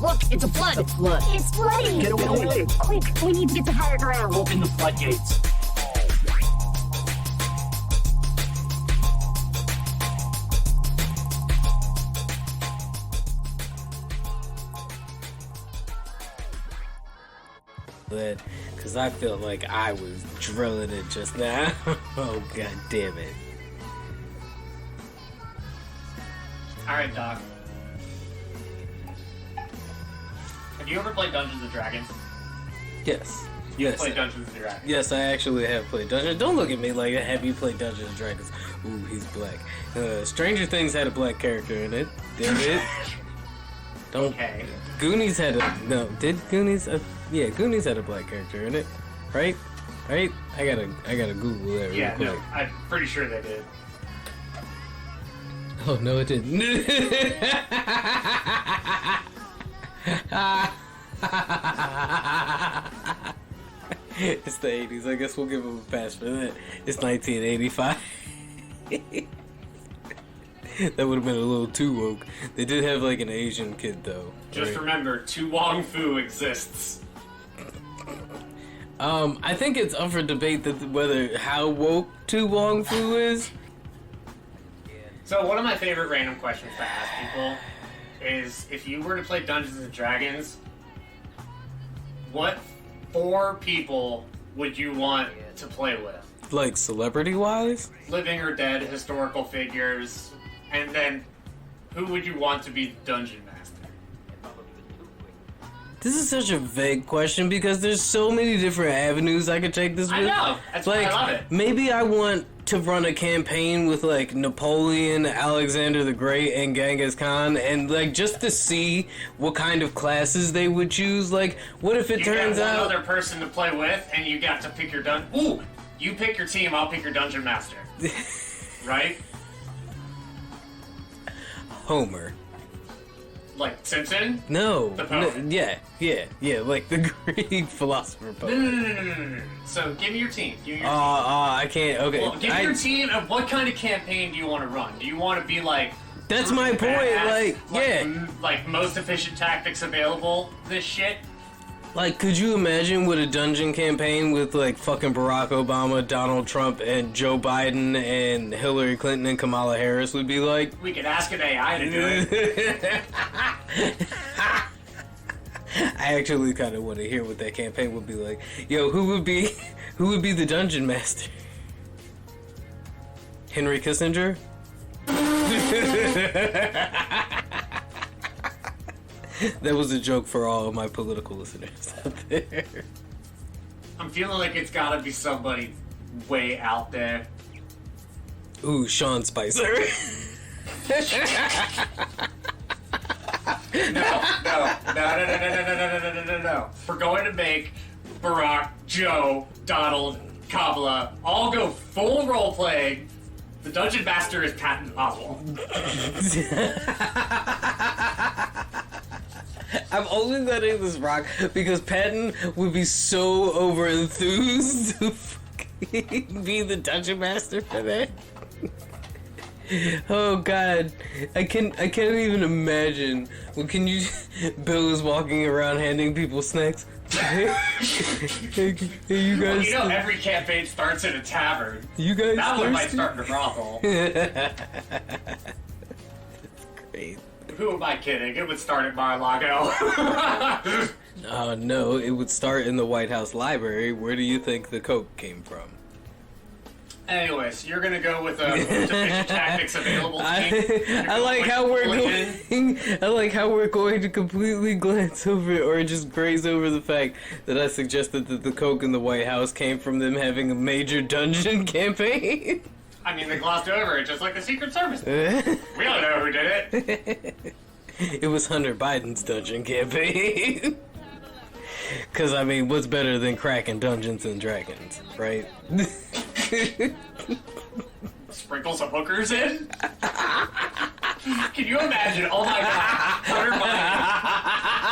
Look, it's a flood. The flood. It's flooding. Get away. Quick, we need to get to higher ground. Open the floodgates. But because I felt like I was drilling it just now. Oh, god damn it. Alright, Doc. Have you ever played Dungeons & Dragons? Yes. You Yes. played Dungeons & Dragons. Yes, I actually have played Dungeons. Don't look at me like, have you played Dungeons and Dragons? Ooh, he's black. Stranger Things had a black character in it. Did it? Don't. Okay. Goonies had a no. Did Goonies? Yeah, Goonies had a black character in it, right? Right? I gotta Google that real Yeah, quick. no, I'm pretty sure they did. Oh no, it didn't. It's the 80s. I guess we'll give him a pass for that. It's 1985. That would have been a little too woke. They did have like an Asian kid though. Just right? remember, Tu Wong Fu exists. I think it's up for debate that whether how woke Tu Wong Fu is. So one of my favorite random questions to ask people is, if you were to play Dungeons & Dragons, what 4 people would you want to play with? Like celebrity-wise? Living or dead historical figures, and then who would you want to be Dungeon Master? This is such a vague question because there's so many different avenues I could take this with. I know! That's why Like, I love it. maybe I want to run a campaign with like Napoleon, Alexander the Great, and Genghis Khan, and like just to see what kind of classes they would choose. Like, what if it turns you got out one other person to play with, and you got to pick your Ooh! You pick your team, I'll pick your Dungeon Master. Right? Homer? Like Simpson? No, The poet. yeah, like the Greek philosopher poet. No. So give me your team. Give me your team. I can't. Okay, Well, give me your team, and what kind of campaign do you want to run? Do you want to be like... That's my point. badass, Yeah. Like most efficient tactics available, this shit? Like, could you imagine what a dungeon campaign with, like, fucking Barack Obama, Donald Trump, and Joe Biden, and Hillary Clinton, and Kamala Harris would be like? We could ask an AI to do it. I actually kind of want to hear what that campaign would be like. Yo, who would be the dungeon master? Henry Kissinger? That was a joke for all of my political listeners out there. I'm feeling like it's gotta be somebody way out there. Ooh, Sean Spicer. No. We're going to make Barack, Joe, Donald, Kamala all go full role playing. The Dungeon Master is Patton Oswalt. I'm only letting this rock because Patton would be so over enthused to fucking be the dungeon master for that. Oh god, I can't even imagine. Well, can you? Bill is walking around handing people snacks. Hey, you Well, guys. you know every campaign starts in a tavern. You guys. That one might thirsty? start in a brothel. That's great. Who am I kidding? It would start at Mar-a-Lago. Oh no, it would start in the White House Library. Where do you think the Coke came from? Anyways, you're gonna go with the efficient tactics available to you. I like how we're going. I like how we're going to completely glance over or just graze over the fact that I suggested that the Coke in the White House came from them having a major dungeon campaign. I mean, they glossed over it just like the Secret Service. We don't know who did it. It was Hunter Biden's dungeon campaign. Because, I mean, what's better than cracking Dungeons and Dragons, right? Sprinkle some hookers in? Can you imagine? Oh my god.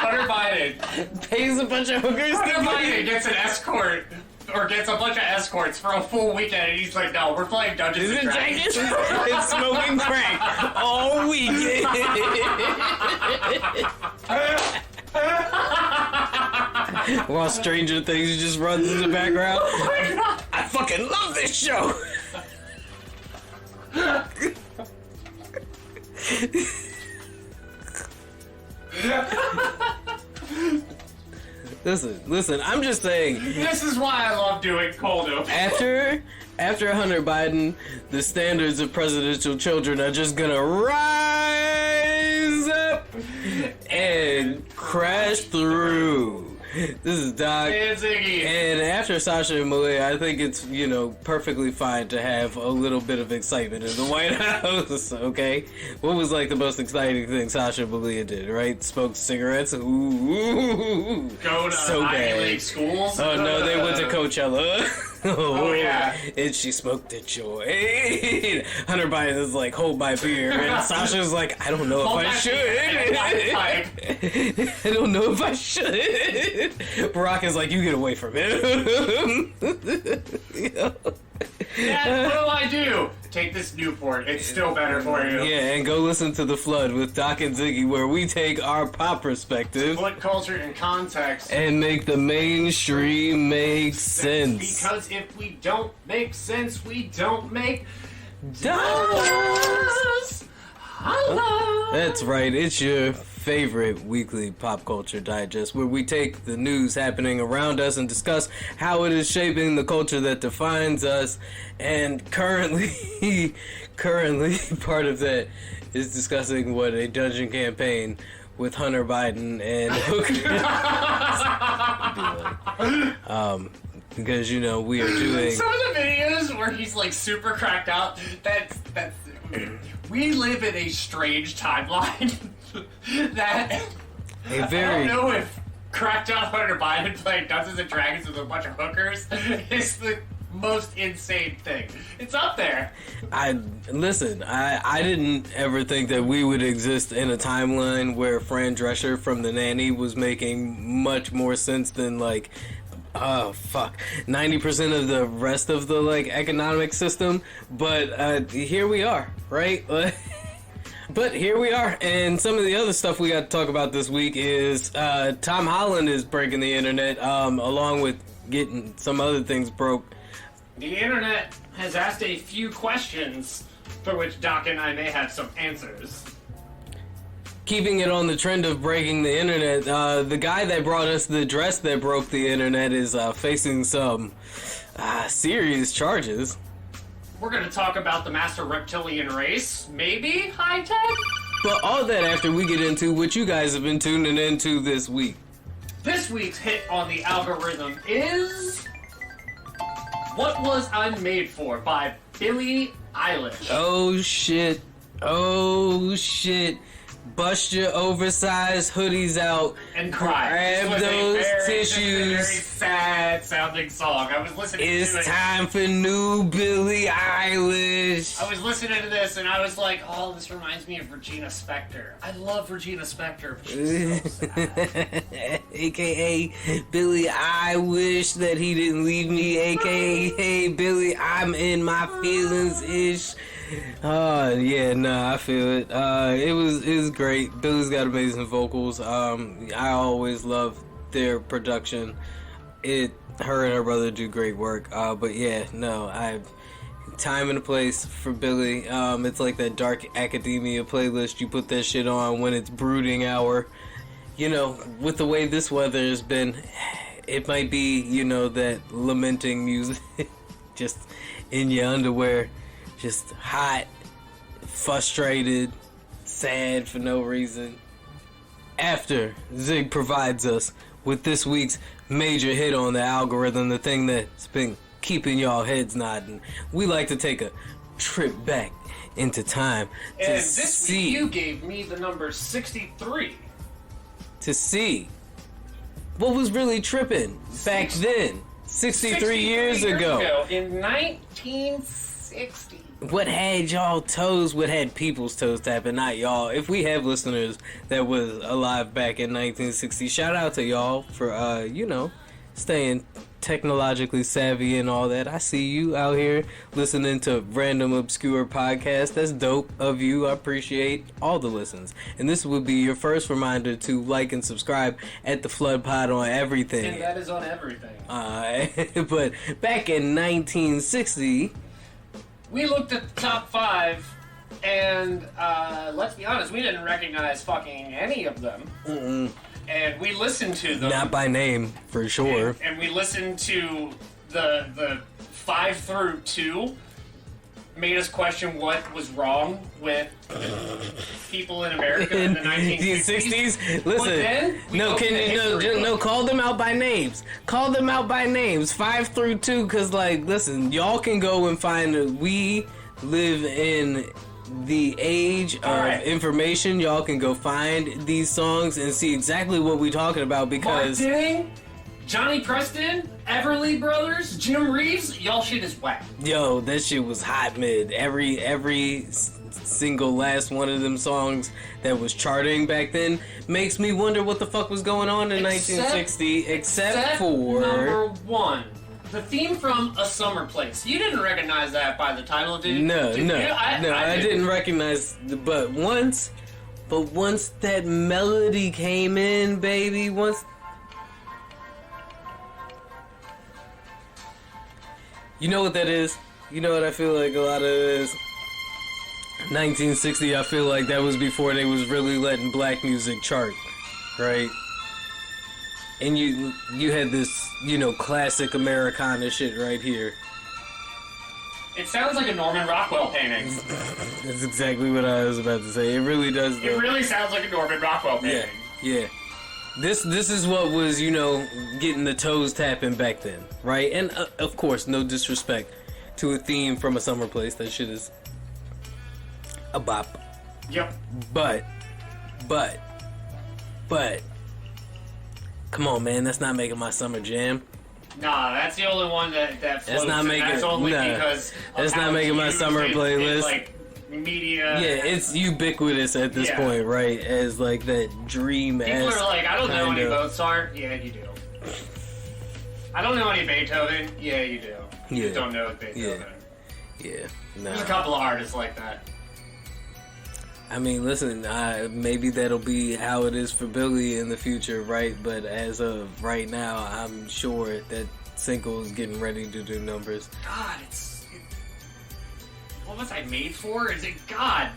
Hunter Biden. Pays a bunch of hookers Hunter to Biden gets an escort. Or gets a bunch of escorts for a full weekend, and he's like, no, we're playing Dungeons and Dragons. It's smoking crack all week. While Stranger Things just runs in the background. Oh my god! I fucking love this show! Listen, I'm just saying. This is why I love doing cold open. After Hunter Biden, the standards of presidential children are just gonna rise up and crash through. This is Doc. And Ziggy. And after Sasha and Malia, I think it's, perfectly fine to have a little bit of excitement in the White House, okay? What was, the most exciting thing Sasha and Malia did, right? Smoked cigarettes? Ooh. Go to so Ivy bad. League schools? Oh, no, they went to Coachella. Oh, yeah. And she smoked a joint. Hunter Biden is like, hold my beer. And Sasha's like, I don't know if I should. I don't know if I should. Barack is like, you get away from him. Dad, what do? Take this Newport. It's still better for you. Yeah, and go listen to The Flood with Doc and Ziggy, where we take our pop perspective Put culture in context. and make the mainstream make sense. Because if we don't make sense, we don't make dollars. Hello. That's right, it's your favorite weekly pop culture digest where we take the news happening around us and discuss how it is shaping the culture that defines us. And currently part of that is discussing what a dungeon campaign with Hunter Biden and Hooker because we are doing some of the videos where he's super cracked out. That's we live in a strange timeline. That a very I don't know if cracked out Hunter Biden playing Dungeons and Dragons with a bunch of hookers is the most insane thing. It's up there. I didn't ever think that we would exist in a timeline where Fran Drescher from The Nanny was making much more sense than 90% of the rest of the economic system. But here we are, right? But here we are, and some of the other stuff we got to talk about this week is Tom Holland is breaking the internet, along with getting some other things broke. The internet has asked a few questions for which Doc and I may have some answers. Keeping it on the trend of breaking the internet, the guy that brought us the dress that broke the internet is facing some serious charges. We're going to talk about the master reptilian race, maybe high-tech? But all that after we get into what you guys have been tuning into this week. This week's hit on the algorithm is What Was I Made For by Billie Eilish. Oh shit. Bust your oversized hoodies out And cry. Grab those This was a very tissues. sad sounding song. I was listening to It's it. time for new Billie Eilish. I was listening to this and I was like, oh, this reminds me of Regina Spektor. I love Regina Spektor, but she's so sad. AKA Billy, I wish that he didn't leave me. AKA, hey Billy, I'm in my feelings ish. Yeah, I feel it. It was great. Billy's got amazing vocals. I always love their production. Her and her brother do great work. But yeah, time and a place for Billy. It's like that dark academia playlist. You put that shit on when it's brooding hour. With the way this weather has been, it might be, that lamenting music just in your underwear. Just hot, frustrated, sad for no reason. After Zig provides us with this week's major hit on the algorithm, the thing that's been keeping y'all heads nodding, we like to take a trip back into time to And this see. week you gave me the number 63. To see what was really tripping back then, 63 years ago. In 1960. What had y'all toes? What had people's toes tapping? Not y'all. If we have listeners that was alive back in 1960, shout out to y'all for staying technologically savvy and all that. I see you out here listening to random obscure podcasts. That's dope of you. I appreciate all the listens. And this would be your first reminder to like and subscribe at the Flood Pod on everything. And that is on everything. But back in 1960, we looked at the top 5, and let's be honest, we didn't recognize fucking any of them. Mm-mm. And we listened to them. Not by name, for sure. And we listened to the 5 through 2. Made us question what was wrong with people in America in the 1960s. Listen, no, call them out by names. Call them out by names, 5 through 2, because, like, listen, y'all can go and find that we live in the age of information. Y'all can go find these songs and see exactly what we're talking about, because Mark Ding, Johnny Preston, Everly Brothers, Jim Reeves, y'all shit is whack. Yo, that shit was hot mid. Every single last one of them songs that was charting back then makes me wonder what the fuck was going on in 1960, except for number 1. The theme from A Summer Place. You didn't recognize that by the title, did you? No, did no, you? I didn't recognize. But once that melody came in, baby, you know what that is? You know what I feel like a lot of it is? 1960, I feel like that was before they was really letting black music chart, right? And you had this, classic Americana shit right here. It sounds like a Norman Rockwell painting. That's exactly what I was about to say. It really does, though. It really sounds like a Norman Rockwell painting. Yeah. This is what was, getting the toes tapping back then, right? And, of course, no disrespect to a theme from A Summer Place. That shit is a bop. Yep. But, come on, man, that's not making my summer jam. Nah, that's the only one that floats. That's not making. That's only because that's not making my summer playlist. Like media. Yeah, it's ubiquitous at this point, right? As like that dream. People are like, I don't know any Mozart. Yeah, you do. I don't know any Beethoven. Yeah, you do. You just don't know Beethoven. Yeah. Nah. There's a couple of artists like that. I mean, listen, maybe that'll be how it is for Billie in the future, right? But as of right now, I'm sure that single is getting ready to do numbers. God, what was I made for? Is it God?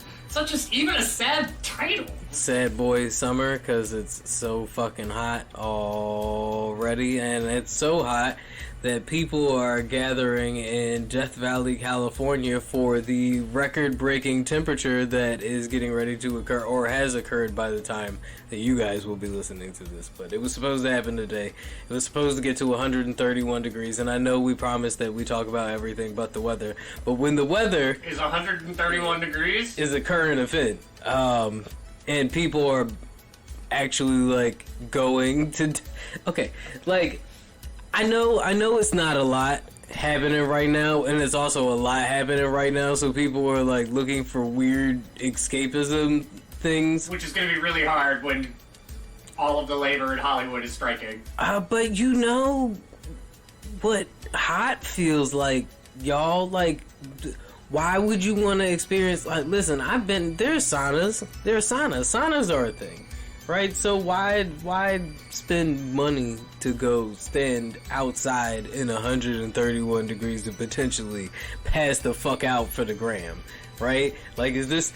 Even a sad title. Sad Boy Summer, because it's so fucking hot already, and it's so hot that people are gathering in Death Valley, California for the record-breaking temperature that is getting ready to occur, or has occurred by the time that you guys will be listening to this. But it was supposed to happen today. It was supposed to get to 131 degrees, and I know we promised that we talk about everything but the weather. But when the weather is 131 degrees is a current event, and people are actually like going to I know it's not a lot happening right now, and it's also a lot happening right now, so people are like looking for weird escapism things, which is going to be really hard when all of the labor in Hollywood is striking. But you know what hot feels like, y'all. Like, why would you want to experience, like, listen, there's saunas. Saunas are a thing, right? So why spend money to go stand outside in 131 degrees to potentially pass the fuck out for the gram, right? Like, is this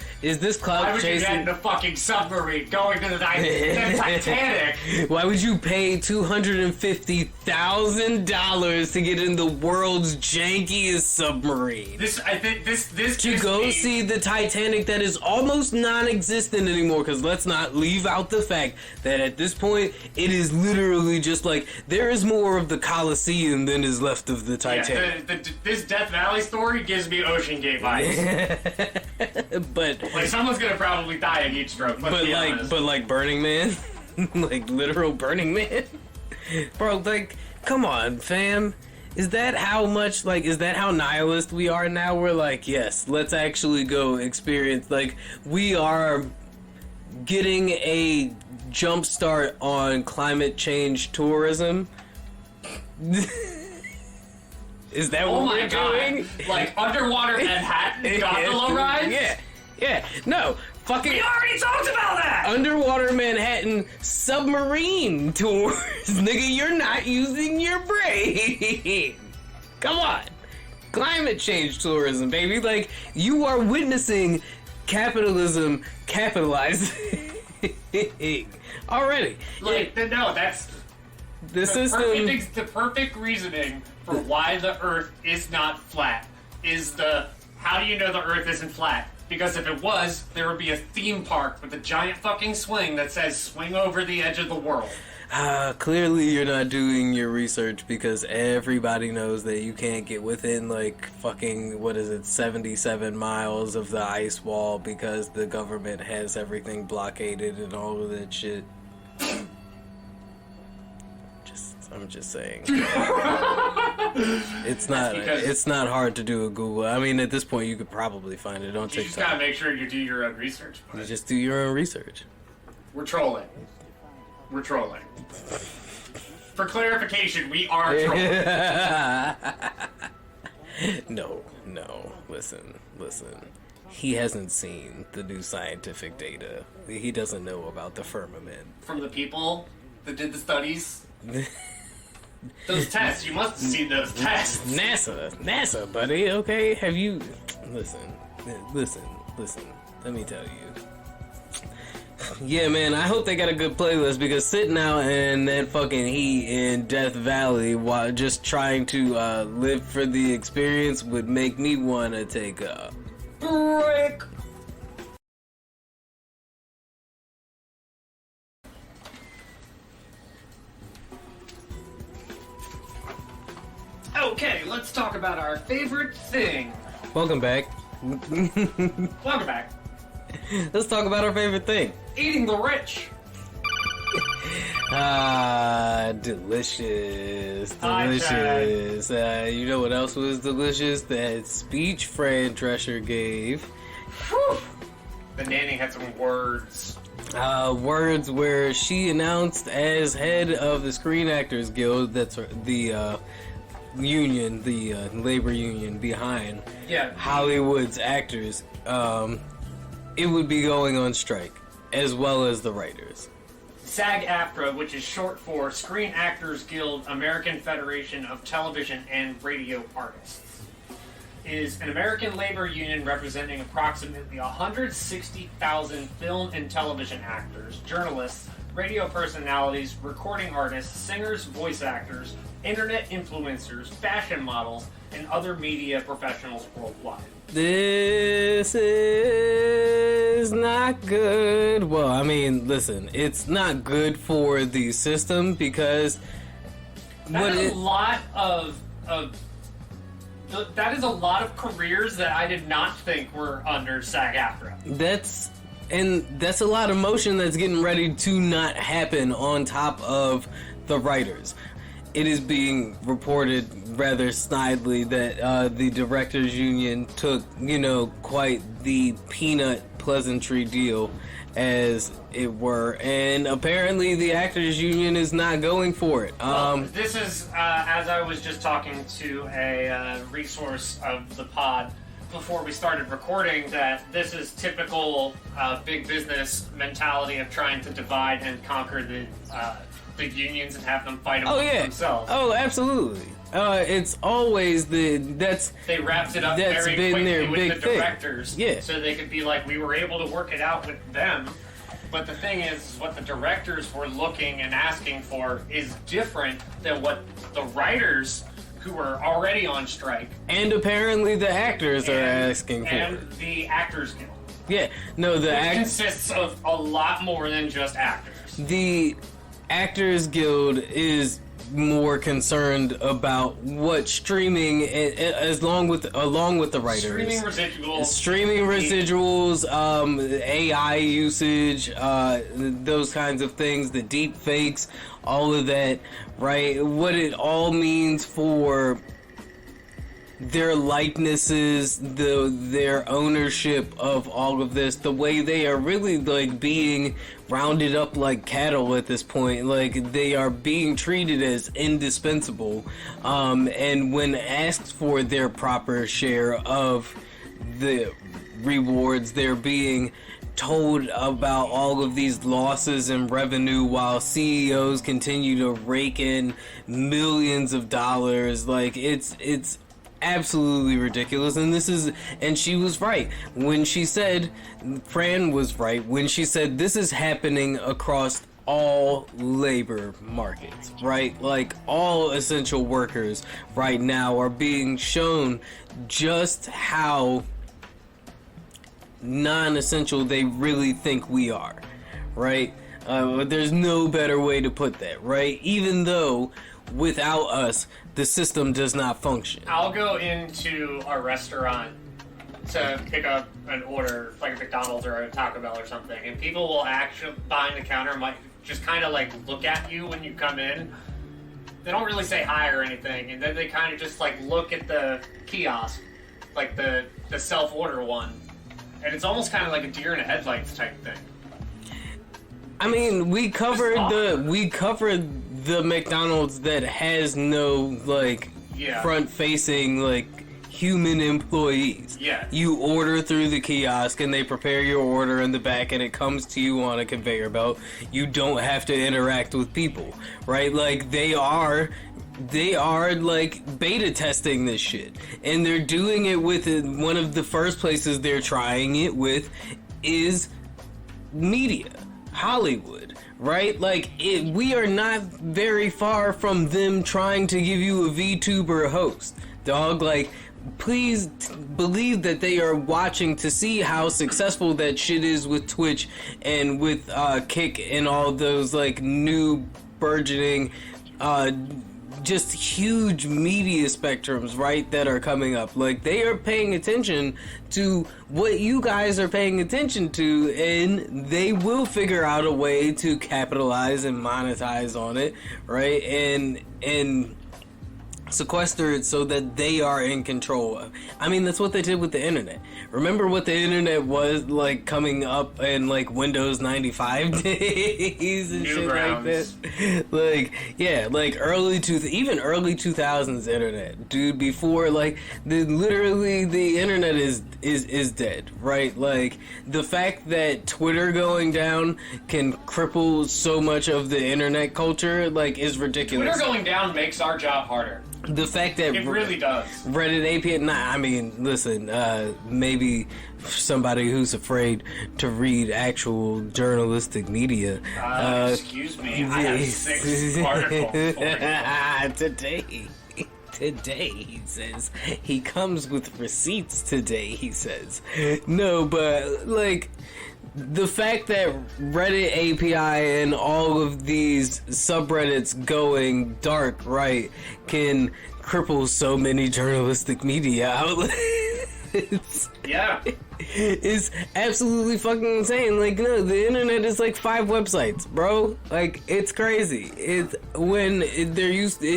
clout Why would chasing? you get in a fucking submarine going to the Titanic? Why would you pay $250,000 to get in the world's jankiest submarine? To go see the Titanic that is almost non-existent anymore, because let's not leave out the fact that at this point it is literally just like there is more of the Colosseum than is left of the Titanic. Yeah, this Death Valley story gives me Ocean Gate vibes. But like someone's gonna probably die in heat stroke. But like Burning Man, like literal Burning Man, bro. Like, come on, fam. Is that how nihilist we are now? We're like, yes, let's actually go experience. Like, we are getting a jump start on climate change tourism Is that Oh what my we're god. doing? Like underwater Manhattan gondola rides? Yeah. No, fucking We already talked about that! underwater Manhattan submarine tours. Nigga, you're not using your brain. Come on. Climate change tourism, baby. Like, you are witnessing capitalism capitalizing already. Like, no, that's The system. the perfect reasoning for why the Earth is not flat is how do you know the Earth isn't flat? Because if it was, there would be a theme park with a giant fucking swing that says swing over the edge of the world. Clearly you're not doing your research because everybody knows that you can't get within like fucking 77 miles of the ice wall because the government has everything blockaded and all of that shit. I'm just saying. It's not hard to do a Google. I mean, at this point you could probably find it on TikTok. You just gotta make sure you do your own research. You just do your own research. We're trolling. For clarification, we are trolling. No, listen. He hasn't seen the new scientific data. He doesn't know about the firmament. From the people that did the studies? Those tests, you must have seen those tests. NASA, buddy, okay? Have you... Listen, let me tell you. Yeah, man, I hope they got a good playlist because sitting out in that fucking heat in Death Valley while just trying to live for the experience would make me want to take a break. Okay, let's talk about our favorite thing. Welcome back. Welcome back. Let's talk about our favorite thing. Eating the rich. Delicious. You know what else was delicious? That speech Fran Drescher gave. Whew. The nanny had some words. Words where she announced as head of the Screen Actors Guild, that's the union, the labor union behind Hollywood's actors, it would be going on strike, as well as the writers. SAG-AFTRA, which is short for Screen Actors Guild American Federation of Television and Radio Artists, is an American labor union representing approximately 160,000 film and television actors, journalists, radio personalities, recording artists, singers, voice actors, internet influencers, fashion models, and other media professionals worldwide. This is not good. Well, I mean, listen, it's not good for the system because that is a lot of careers that I did not think were under SAG-AFTRA. That's a lot of motion that's getting ready to not happen on top of the writers. It is being reported rather snidely that the directors union took, quite the peanut pleasantry deal, as it were, and apparently the actors union is not going for it. This is, as I was just talking to a resource of the pod before we started recording, that this is typical big business mentality of trying to divide and conquer the unions and have them fight among themselves. Oh, absolutely. It's always they wrapped it up that's very been quickly their with big the thing. directors, so they could be like, we were able to work it out with them. But the thing is, what the directors were looking and asking for is different than what the writers, who were already on strike, and apparently the actors are asking for, and the Actors Guild. Yeah, no, which consists of a lot more than just actors. The Actors Guild is more concerned about what streaming, along with the writers. Streaming residuals, AI usage, those kinds of things, the deep fakes, all of that, right? What it all means for their likenesses, their ownership of all of this, the way they are really like being rounded up like cattle at this point, like they are being treated as indispensable, and when asked for their proper share of the rewards, they're being told about all of these losses in revenue while CEOs continue to rake in millions of dollars. Like it's absolutely ridiculous. And she was right when she said, Fran was right when she said this is happening across all labor markets, right? Like all essential workers right now are being shown just how non-essential they really think we are, right? There's no better way to put that, right? Even though without us, the system does not function. I'll go into a restaurant to pick up an order, like a McDonald's or a Taco Bell or something, and people will actually, behind the counter, might just kind of like look at you when you come in. They don't really say hi or anything, and then they kind of just like look at the kiosk, like the self-order one. And it's almost kind of like a deer in the headlights type thing. I mean, we covered the McDonald's that has no like front-facing like human employees. Yeah. You order through the kiosk and they prepare your order in the back and it comes to you on a conveyor belt. You don't have to interact with people, right? Like they are like beta testing this shit, and they're doing it with one of the first places they're trying it with is media, Hollywood, right? Like we are not very far from them trying to give you a VTuber host, dog. Like please believe that they are watching to see how successful that shit is with Twitch and with Kick and all those like new burgeoning just huge media spectrums, right, that are coming up. Like they are paying attention to what you guys are paying attention to, and they will figure out a way to capitalize and monetize on it, right, and sequester it so that they are in control of. I mean, that's what they did with the internet. Remember what the internet was like coming up in like Windows 95 days and shit like that. Like, yeah, like early 2000s internet, dude. Before like literally the internet is dead, right? Like the fact that Twitter going down can cripple so much of the internet culture, like, is ridiculous. Twitter going down makes our job harder. The fact that it really does. Reddit API, I mean, listen, maybe somebody who's afraid to read actual journalistic media. Excuse me, I have 6 articles for you. Today, he says. He comes with receipts today, he says. No, but, like, the fact that Reddit API and all of these subreddits going dark, right, can cripple so many journalistic media outlets. Yeah. It's absolutely fucking insane. Like, no, the internet is like 5 websites, bro. Like, it's crazy. It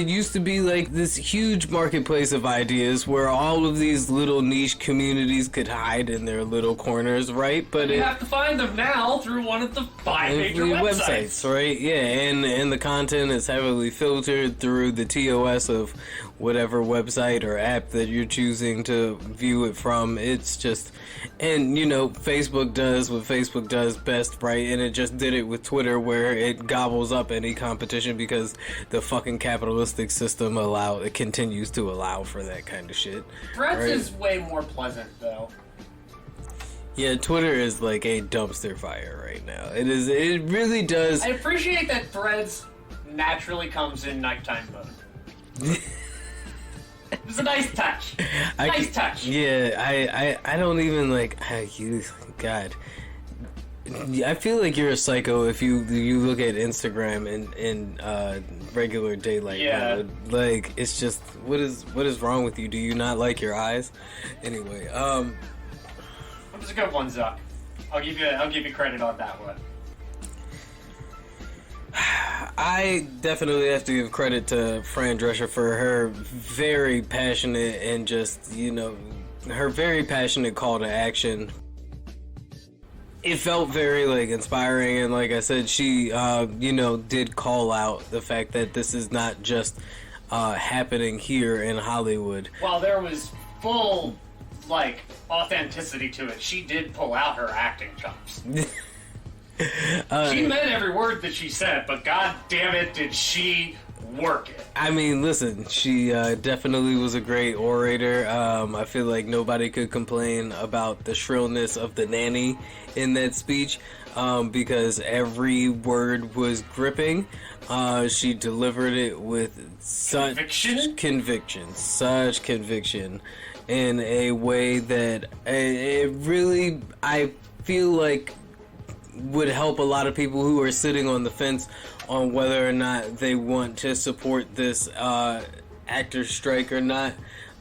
used to be like this huge marketplace of ideas where all of these little niche communities could hide in their little corners, right? But you have to find them now through one of the 5 major websites, right? Yeah, and the content is heavily filtered through the TOS of whatever website or app that you're choosing to view it from. It's just, and you know, Facebook does what Facebook does best, right? And it just did it with Twitter, where it gobbles up any competition because the fucking capitalistic system it continues to allow for that kind of shit. Threads right? is way more pleasant though. Yeah, Twitter is like a dumpster fire right now. It is. It really does. I appreciate that Threads naturally comes in nighttime mode. It's a nice touch. Touch. Yeah, I don't even like. God, I feel like you're a psycho if you look at Instagram in regular daylight mode. Like, it's just what is wrong with you? Do you not like your eyes? Anyway, I'm just a good one, Zuck. I'll give you credit on that one. I definitely have to give credit to Fran Drescher for her very passionate and just, her very passionate call to action. It felt very, inspiring, and like I said, she, did call out the fact that this is not just happening here in Hollywood. While there was full, authenticity to it, she did pull out her acting chops. She meant every word that she said, but god damn it, did she work it. I mean, listen, she definitely was a great orator. I feel like nobody could complain about the shrillness of the nanny in that speech, because every word was gripping. She delivered it with such conviction in a way that it really, I feel like, would help a lot of people who are sitting on the fence on whether or not they want to support this actor strike or not.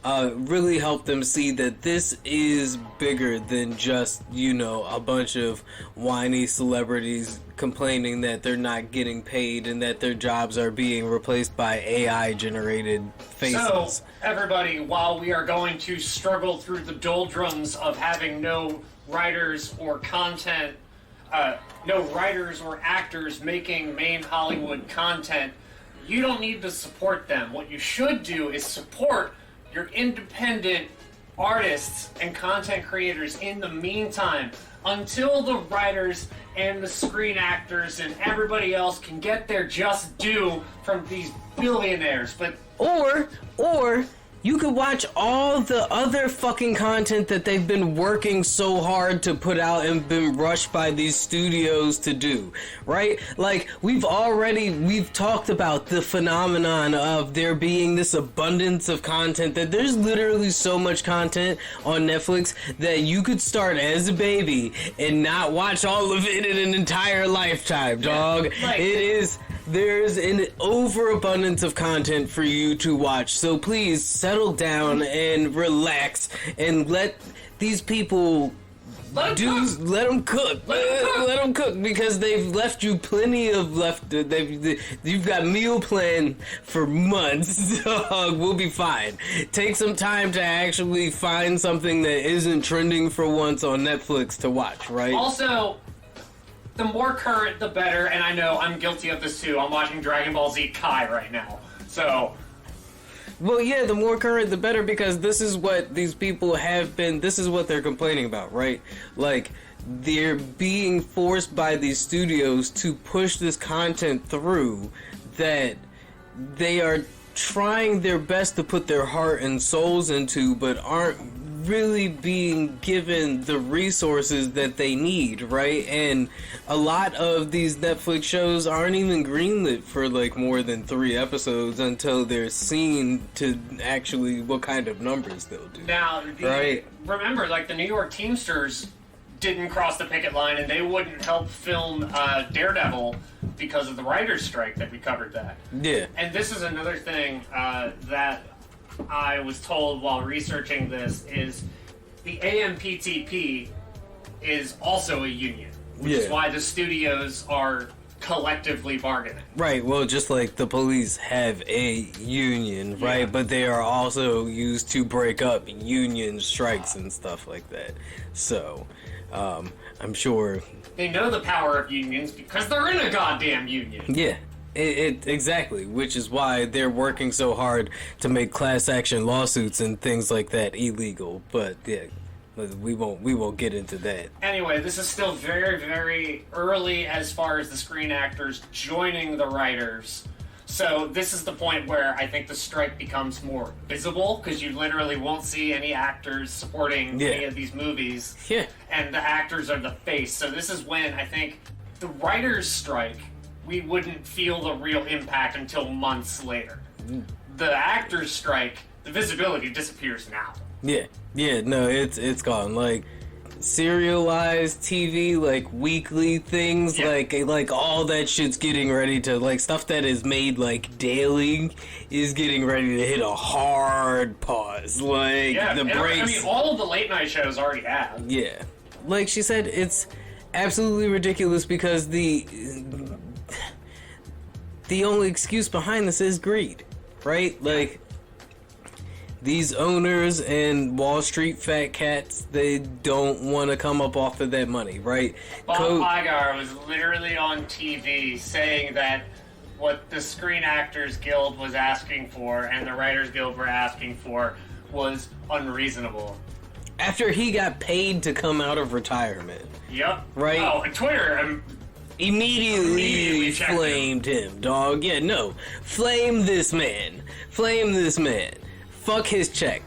Really help them see that this is bigger than just, a bunch of whiny celebrities complaining that they're not getting paid and that their jobs are being replaced by AI generated faces. So, everybody, while we are going to struggle through the doldrums of having no writers or content, no writers or actors making main Hollywood content, you don't need to support them. What you should do is support your independent artists and content creators in the meantime, until the writers and the screen actors and everybody else can get their just due from these billionaires. But or you could watch all the other fucking content that they've been working so hard to put out and been rushed by these studios to do, right? We've talked about the phenomenon of there being this abundance of content, that there's literally so much content on Netflix that you could start as a baby and not watch all of it in an entire lifetime, dog. There's an overabundance of content for you to watch, so please settle down and relax and let these people let them cook. Let them cook, because they've left you plenty of you've got meal plan for months. We'll be fine. Take some time to actually find something that isn't trending for once on Netflix to watch, right? Also, the more current, the better, and I know I'm guilty of this too. I'm watching Dragon Ball Z Kai right now, so... Well, yeah, the more current, the better, because this is what these people have been... This is what they're complaining about, right? They're being forced by these studios to push this content through that they are trying their best to put their heart and souls into, but aren't really being given the resources that they need, right? And a lot of these Netflix shows aren't even greenlit for more than 3 episodes until they're seen to actually what kind of numbers they'll do. Now, remember, the New York Teamsters didn't cross the picket line, and they wouldn't help film Daredevil because of the writer's strike that we covered that. Yeah. And this is another thing that I was told while researching this, is the AMPTP is also a union, which is why the studios are collectively bargaining. Right, well, just like the police have a union, right? Yeah. But they are also used to break up union strikes and stuff like that. So, I'm sure... They know the power of unions because they're in a goddamn union. Yeah. Exactly, which is why they're working so hard to make class action lawsuits and things like that illegal. But yeah, we won't get into that. Anyway, this is still very, very early as far as the screen actors joining the writers. So this is the point where I think the strike becomes more visible, because you literally won't see any actors supporting any of these movies. Yeah. And the actors are the face. So this is when I think the writers' strike, we wouldn't feel the real impact until months later. The actors' strike, the visibility disappears now. Yeah, no, it's gone. Serialized TV, weekly things, all that shit's getting ready to, stuff that is made, daily is getting ready to hit a hard pause. The breaks... all of the late night shows already have. Yeah. Like she said, it's absolutely ridiculous because the the only excuse behind this is greed, right? Like, these owners and Wall Street fat cats, they don't want to come up off of that money, right? Bob Iger was literally on TV saying that what the Screen Actors Guild was asking for and the Writers Guild were asking for was unreasonable. After he got paid to come out of retirement. Yep. Right? Oh, and Twitter immediately flamed him, dog. Yeah, no. Flame this man. Flame this man. Fuck his check.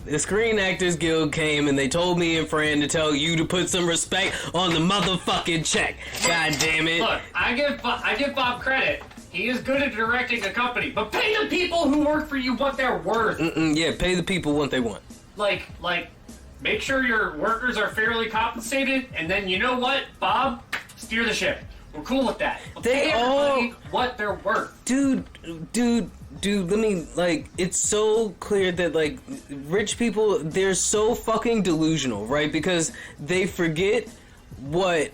The Screen Actors Guild came and they told me and Fran to tell you to put some respect on the motherfucking check. God damn it. Look, I give Bob credit. He is good at directing a company, but pay the people who work for you what they're worth. Yeah, pay the people what they want. Like, make sure your workers are fairly compensated, and then you know what, Bob? Steer the ship. We're cool with that. But pay everybody what they're worth. Dude, let me, like, it's so clear that, like, rich people, they're so fucking delusional, right? Because they forget what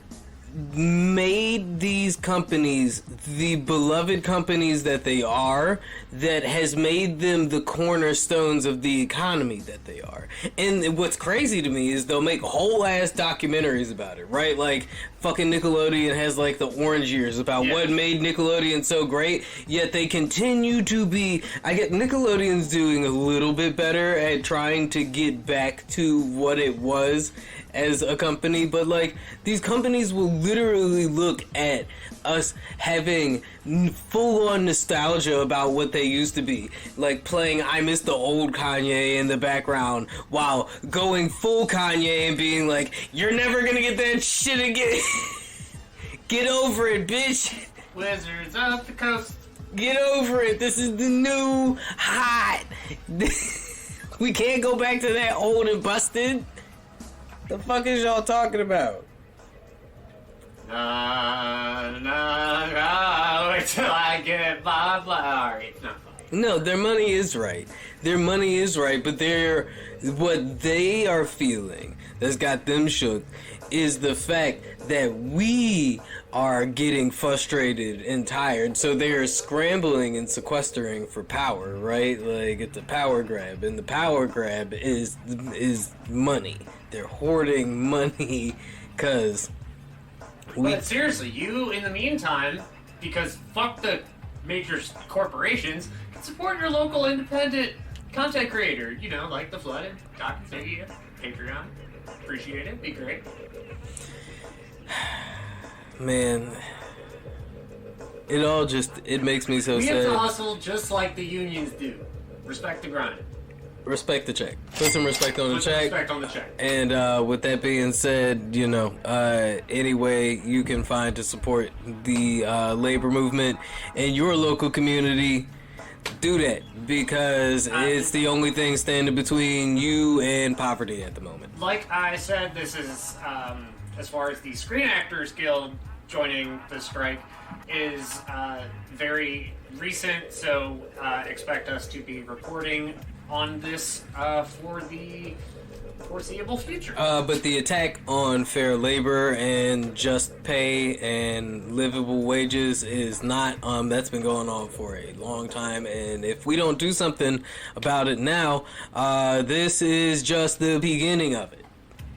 made these companies the beloved companies that they are, that has made them the cornerstones of the economy that they are. And what's crazy to me is they'll make whole ass documentaries about it, right? Like fucking Nickelodeon has like the Orange Years about what made Nickelodeon so great, yet they continue to be, I get Nickelodeon's doing a little bit better at trying to get back to what it was as a company, but like these companies will literally look at us having full-on nostalgia about what they used to be, like playing I Miss the Old Kanye in the background while going full Kanye and being like, you're never gonna get that shit again. Get over it, bitch. Wizards of the Coast. Get over it. This is the new hot. We can't go back to that old and busted. The fuck is y'all talking about? Wait till I get my Alright, it's not funny. No, their money is right. Their money is right, but what they are feeling that's got them shook is the fact that we are getting frustrated and tired, so they're scrambling and sequestering for power, right? Like, it's a power grab, and the power grab is money. They're hoarding money, because But seriously, you, in the meantime, because fuck the major corporations, can support your local independent content creator. You know, like The Flood and Doc and Ziggy, Patreon. Appreciate it. Be great. Man, it makes me so sad. We have to hustle just like the unions do. Respect the grind. Respect the check. Put some respect on the check. Respect on the check. And with that being said, you know, any way you can find to support the labor movement in your local community, do that, because it's the only thing standing between you and poverty at the moment. Like I said, this is, as far as the Screen Actors Guild joining the strike, is very recent, so expect us to be reporting on this for the foreseeable future. But the attack on fair labor and just pay and livable wages is not, that's been going on for a long time, and if we don't do something about it now, this is just the beginning of it.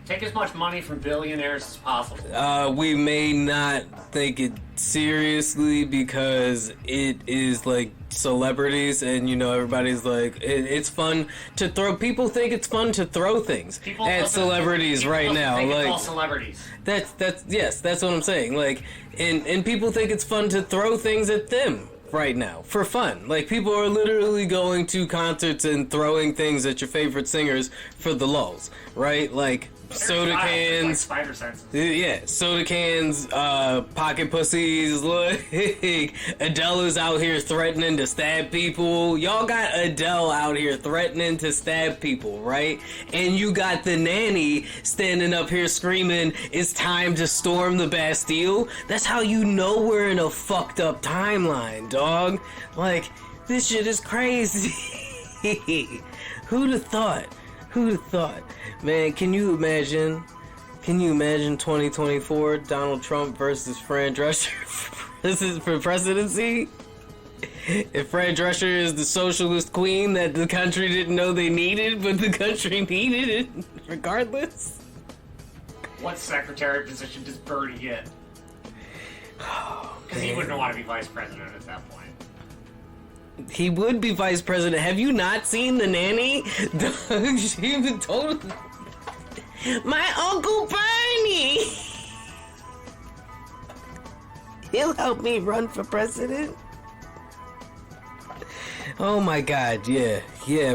Take as much money from billionaires as possible. We may not think it seriously because it is like celebrities, and you know, everybody's like, it's fun to throw. People think it's fun to throw things at celebrities right now. Think like, it's all celebrities. That's what I'm saying. Like, and people think it's fun to throw things at them right now for fun. Like, people are literally going to concerts and throwing things at your favorite singers for the lulz, right? Like soda cans, like spider senses. Yeah, soda cans, pocket pussies. Look, Adele is out here threatening to stab people. Y'all got Adele out here threatening to stab people, right? And you got the nanny standing up here screaming, "It's time to storm the Bastille." That's how you know we're in a fucked up timeline, dog. Like, this shit is crazy. Who'd have thought? Who'd have thought? Man, can you imagine 2024, Donald Trump versus Fran Drescher for presidency? If Fran Drescher is the socialist queen that the country didn't know they needed, but the country needed it regardless. What secretary position does Bernie get? Because he wouldn't want to be vice president at that point. He would be vice president. Have you not seen The Nanny? She even told my Uncle Bernie. He'll help me run for president. Oh my god, yeah,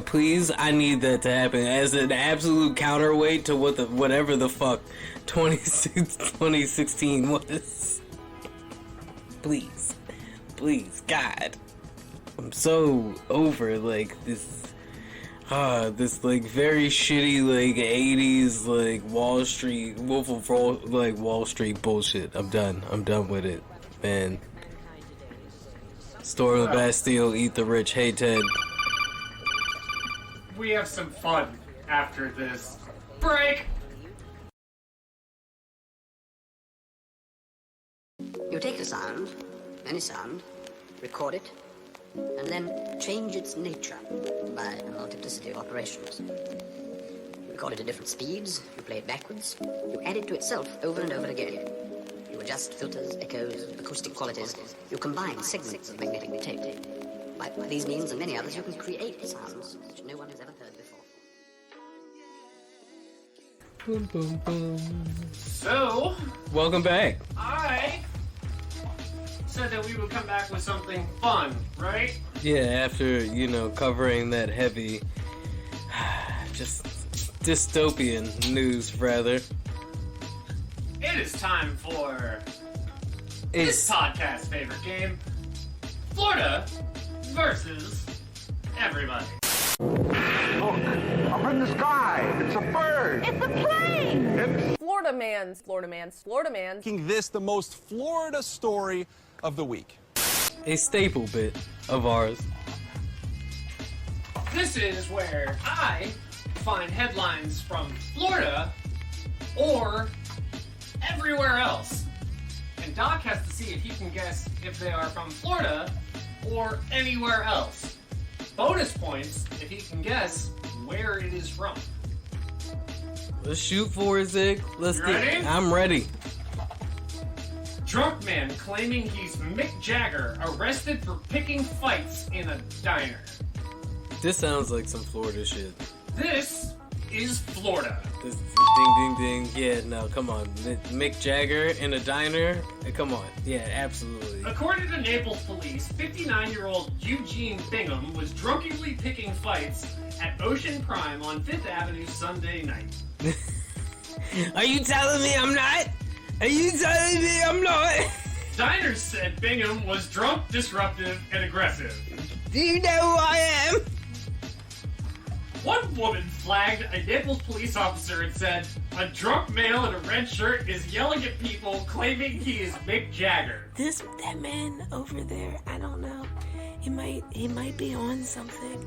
please, I need that to happen as an absolute counterweight to whatever the fuck 2016 was. Please, God. I'm so over, like, this like very shitty, like, 80s, like, Wall Street, Wolf of Wall Street bullshit. I'm done with it, man. Storm the Bastille, eat the rich. Hey, Ted. We have some fun after this break. You take a sound, any sound, record it, and then change its nature by a multiplicity of operations. You record it at different speeds, you play it backwards, you add it to itself over and over again. You adjust filters, echoes, acoustic qualities. You combine segments of magnetic tape. By these means and many others, you can create sounds which no one has ever heard before. Boom, boom, boom. So, Welcome back. I said that we would come back with something fun, right? Yeah, after, covering that heavy, just dystopian news, rather. It is time for this podcast favorite game, Florida versus everybody. Look, up in the sky. It's a bird. It's a plane! Florida man's Making this the most Florida story of the week. A staple bit of ours. This is where I find headlines from Florida or everywhere else. And Doc has to see if he can guess if they are from Florida or anywhere else. Bonus points if he can guess where it is from. Let's shoot for it, Zig. Let's You get. ready? I'm ready. Drunk man claiming he's Mick Jagger arrested for picking fights in a diner. This sounds like some Florida shit. This is Florida. This ding, ding, ding. Yeah, no, come on. Mick Jagger in a diner? Come on. Yeah, absolutely. According to Naples police, 59-year-old Eugene Bingham was drunkenly picking fights at Ocean Prime on 5th Avenue Sunday night. Are you telling me I'm not? Are you telling me I'm not? Diners said Bingham was drunk, disruptive, and aggressive. Do you know who I am? One woman flagged a Naples police officer and said, "A drunk male in a red shirt is yelling at people claiming he is Mick Jagger." That man over there, I don't know. He might be on something.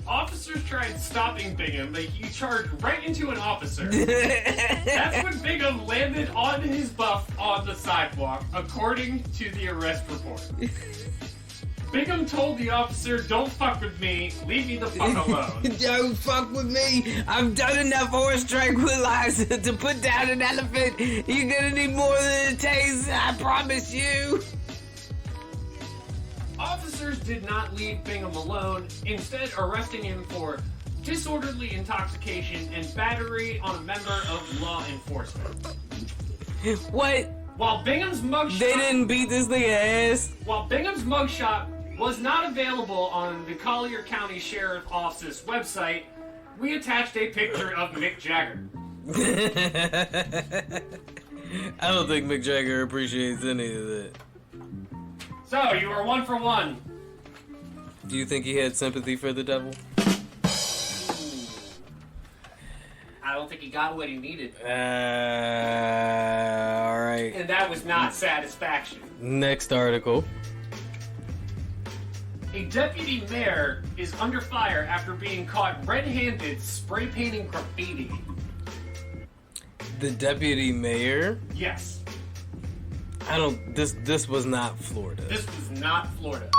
Officers tried stopping Bingham, but he charged right into an officer. That's when Bingham landed on his buff on the sidewalk, according to the arrest report. Bingham told the officer, "Don't fuck with me, leave me the fuck alone." Don't fuck with me. I've done enough horse tranquilizer to put down an elephant. You're gonna need more than a taste, I promise you. Officers did not leave Bingham alone, instead arresting him for disorderly intoxication and battery on a member of law enforcement. What? While Bingham's mugshot... They didn't beat this nigga ass? While Bingham's mugshot was not available on the Collier County Sheriff Office's website, we attached a picture of Mick Jagger. I don't think Mick Jagger appreciates any of that. So, you were 1 for 1. Do you think he had sympathy for the devil? I don't think he got what he needed. Alright. And that was not satisfaction. Next article. A deputy mayor is under fire after being caught red-handed spray painting graffiti. The deputy mayor? Yes. This was not Florida. This was not Florida.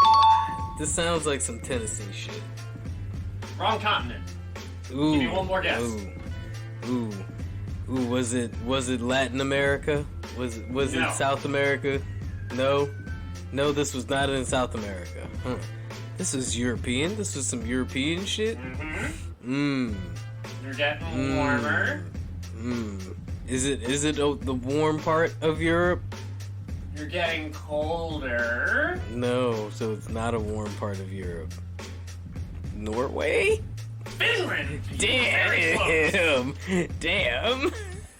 This sounds like some Tennessee shit. Wrong continent. Ooh. Give me one more guess. Ooh. Was it Latin America? Was No. it South America? No, this was not in South America. Huh. This was European. This was some European shit. You're getting warmer. Is it the warm part of Europe? You're getting colder. No, so it's not a warm part of Europe. Norway? Finland. Very close. Damn.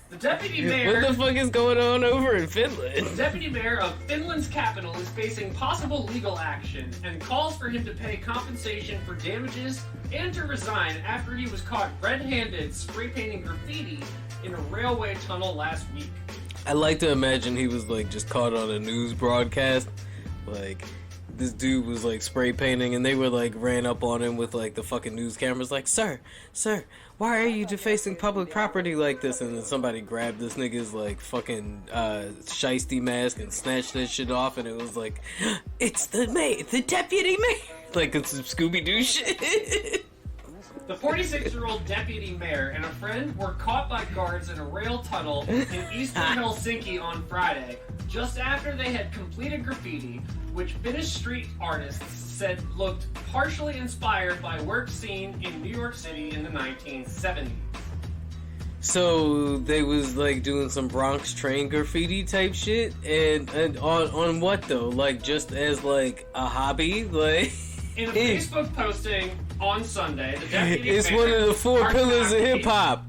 The deputy mayor. What the fuck is going on over in The Finland? deputy mayor of Finland's capital is facing possible legal action and calls for him to pay compensation for damages and to resign after he was caught red-handed spray painting graffiti in a railway tunnel last week. I like to imagine he was like just caught on a news broadcast. Like, this dude was like spray painting and they were like ran up on him with like the fucking news cameras like, Sir, why are you defacing public property like this? And then somebody grabbed this nigga's like fucking shiesty mask and snatched that shit off and it was like, it's the deputy mayor. Like it's some Scooby-Doo shit. The 46-year-old deputy mayor and a friend were caught by guards in a rail tunnel in eastern Helsinki on Friday, just after they had completed graffiti, which Finnish street artists said looked partially inspired by work seen in New York City in the 1970s. So they was like doing some Bronx train graffiti type shit, and on what though? Like just as like a hobby, like. In a Facebook posting on Sunday, the deputy it's mayor, one of the four pillars of hip hop.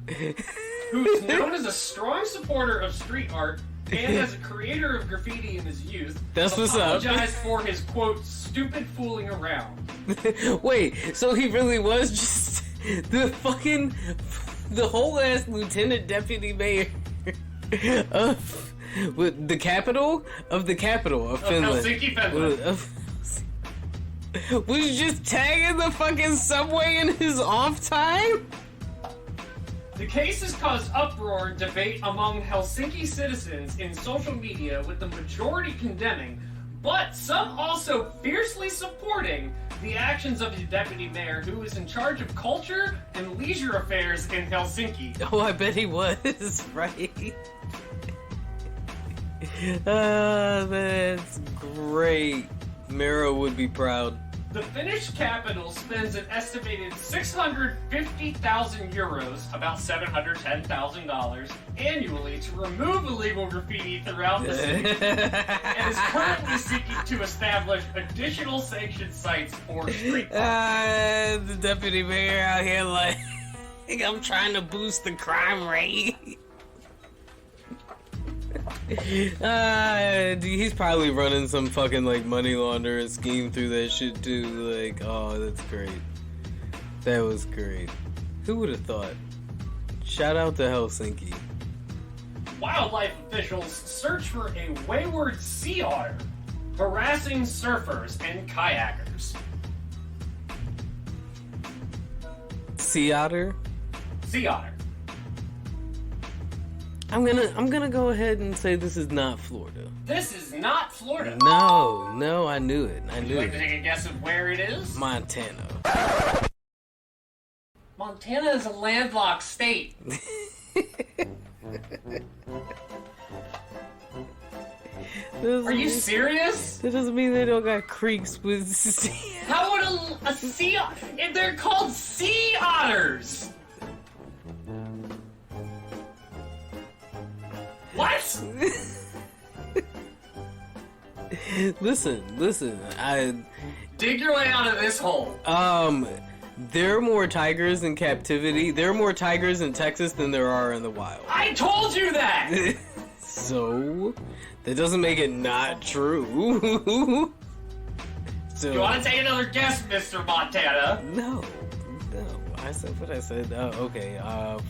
Who's known as a strong supporter of street art and as a creator of graffiti in his youth, That's what's up. apologized for his quote stupid fooling around. Wait, so he really was just the whole ass lieutenant deputy mayor of the capital of Finland. Helsinki, Finland. Was just tagging the fucking subway in his off time? The case has caused uproar and debate among Helsinki citizens in social media, with the majority condemning, but some also fiercely supporting the actions of the deputy mayor, who is in charge of culture and leisure affairs in Helsinki. Oh, I bet he was, right? That's great. Mero would be proud. The Finnish capital spends an estimated 650,000 euros, about $710,000, annually to remove illegal graffiti throughout the city, and is currently seeking to establish additional sanctioned sites for street art. The deputy mayor out here like, I'm trying to boost the crime rate. He's probably running some fucking like money laundering scheme through that shit too. Like, oh, that's great. That was great. Who would have thought? Shout out to Helsinki. Wildlife officials search for a wayward sea otter, harassing surfers and kayakers. Sea otter? Sea otter. I'm gonna go ahead and say this is not Florida. This is not Florida. No, I knew it. Would you like to take a guess of where it is? Montana. Montana is a landlocked state. Are you serious? That doesn't mean they don't got creeks with sea. How would a sea otter? They're called sea otters. What? Listen. Dig your way out of this hole. There are more tigers in captivity. There are more tigers in Texas than there are in the wild. I told you that. So, that doesn't make it not true. So, You want to take another guess, Mr. Montana? No. I said what I said. Okay,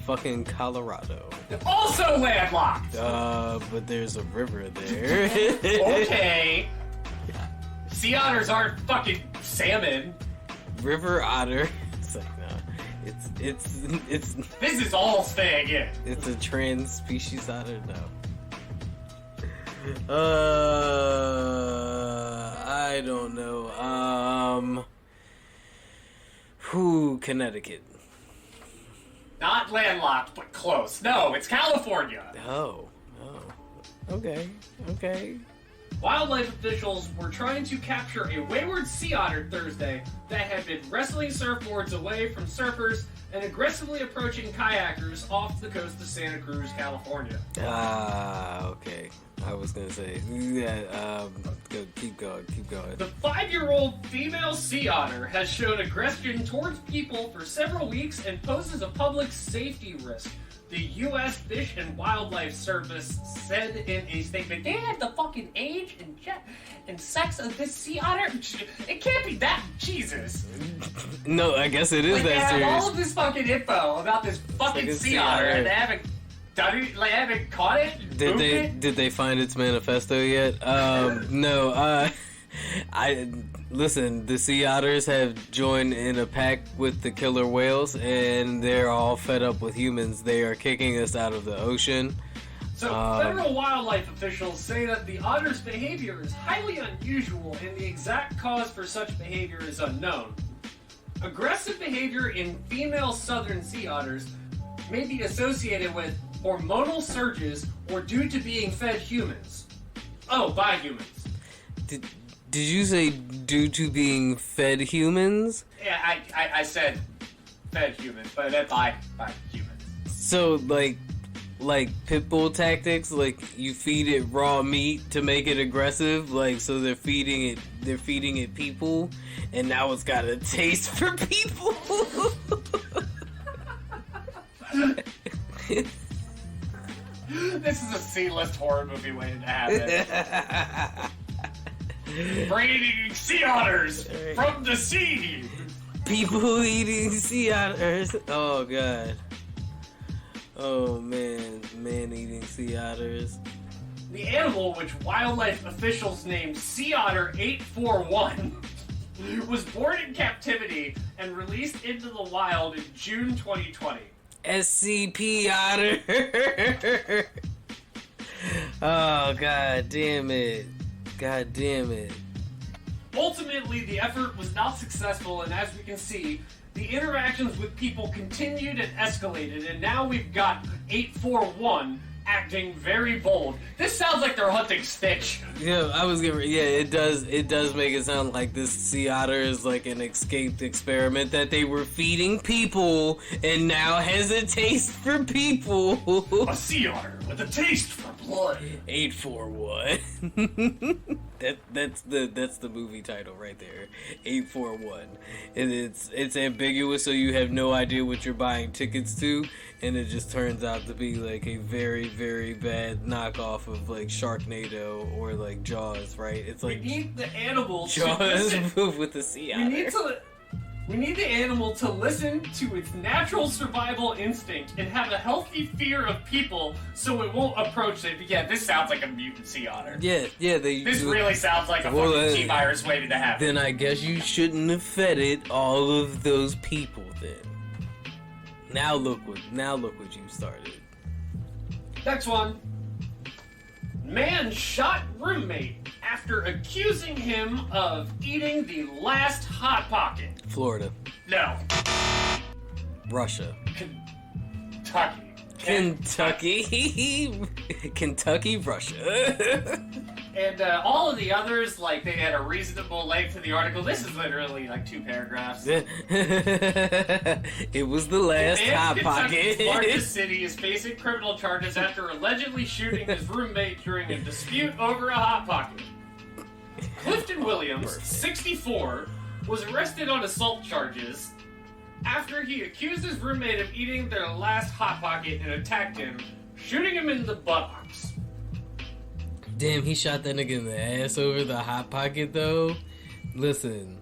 fucking Colorado. Also landlocked. But there's a river there. Okay. Sea otters aren't fucking salmon. River otter. It's like, no. It's This is all staying in. it's a trans species otter, no. I don't know. Connecticut. Not landlocked, but close. No, it's California. Oh. Okay. Wildlife officials were trying to capture a wayward sea otter Thursday that had been wrestling surfboards away from surfers and aggressively approaching kayakers off the coast of Santa Cruz, California. Okay. I was gonna say, keep going. The 5-year-old female sea otter has shown aggression towards people for several weeks and poses a public safety risk. The U.S. Fish and Wildlife Service said in a statement, they had the fucking age and sex of this sea otter? It can't be that, Jesus. No, I guess it is like, that they have serious. all of this fucking info about this fucking sea otter, and they haven't done it, like, haven't caught it? Did they find its manifesto yet? No, listen, the sea otters have joined in a pack with the killer whales, and they're all fed up with humans. They are kicking us out of the ocean. So, federal wildlife officials say that the otter's behavior is highly unusual, and the exact cause for such behavior is unknown. Aggressive behavior in female southern sea otters may be associated with hormonal surges or due to being fed humans. Oh, by humans. Did you say due to being fed humans? Yeah, I said fed humans, but I meant by humans. So, like pit bull tactics, like you feed it raw meat to make it aggressive, like so they're feeding it people, and now it's got a taste for people. This is a C-list horror movie waiting to happen. Breeding sea otters from the sea. People eating sea otters. Oh god. Oh man eating sea otters. The animal, which wildlife officials named Sea Otter 841, was born in captivity and released into the wild in June 2020. SCP otter. Oh god damn it. Ultimately, the effort was not successful, and as we can see, the interactions with people continued and escalated, and now we've got 841 acting very bold. This sounds like they're hunting Stitch. Yeah, it does make it sound like this sea otter is like an escaped experiment that they were feeding people and now has a taste for people. A sea otter with a taste for blood. 841. That's the movie title right there. 841. And it's ambiguous, so you have no idea what you're buying tickets to, and it just turns out to be like a very, very bad knockoff of like Sharknado or like Jaws, right? It's like we need the animal Jaws with the sea otter. We need the animal to listen to its natural survival instinct and have a healthy fear of people so it won't approach it. Yeah, this sounds like a mutant sea otter. Yeah. This really sounds like a fucking T-virus waiting to happen. Then I guess you shouldn't have fed it all of those people then. Now look what you started. Next one. Man shot roommate after accusing him of eating the last Hot Pocket. Florida. No. Russia. Kentucky, Russia. And all of the others, like, they had a reasonable length to the article. This is literally like 2 paragraphs. It was the last Hot Pocket. Kentucky's largest city is facing criminal charges after allegedly shooting his roommate during a dispute over a Hot Pocket. Clifton Williams, 64, was arrested on assault charges after he accused his roommate of eating their last Hot Pocket and attacked him, shooting him in the buttocks. Damn, he shot that nigga in the ass over the Hot Pocket, though. Listen.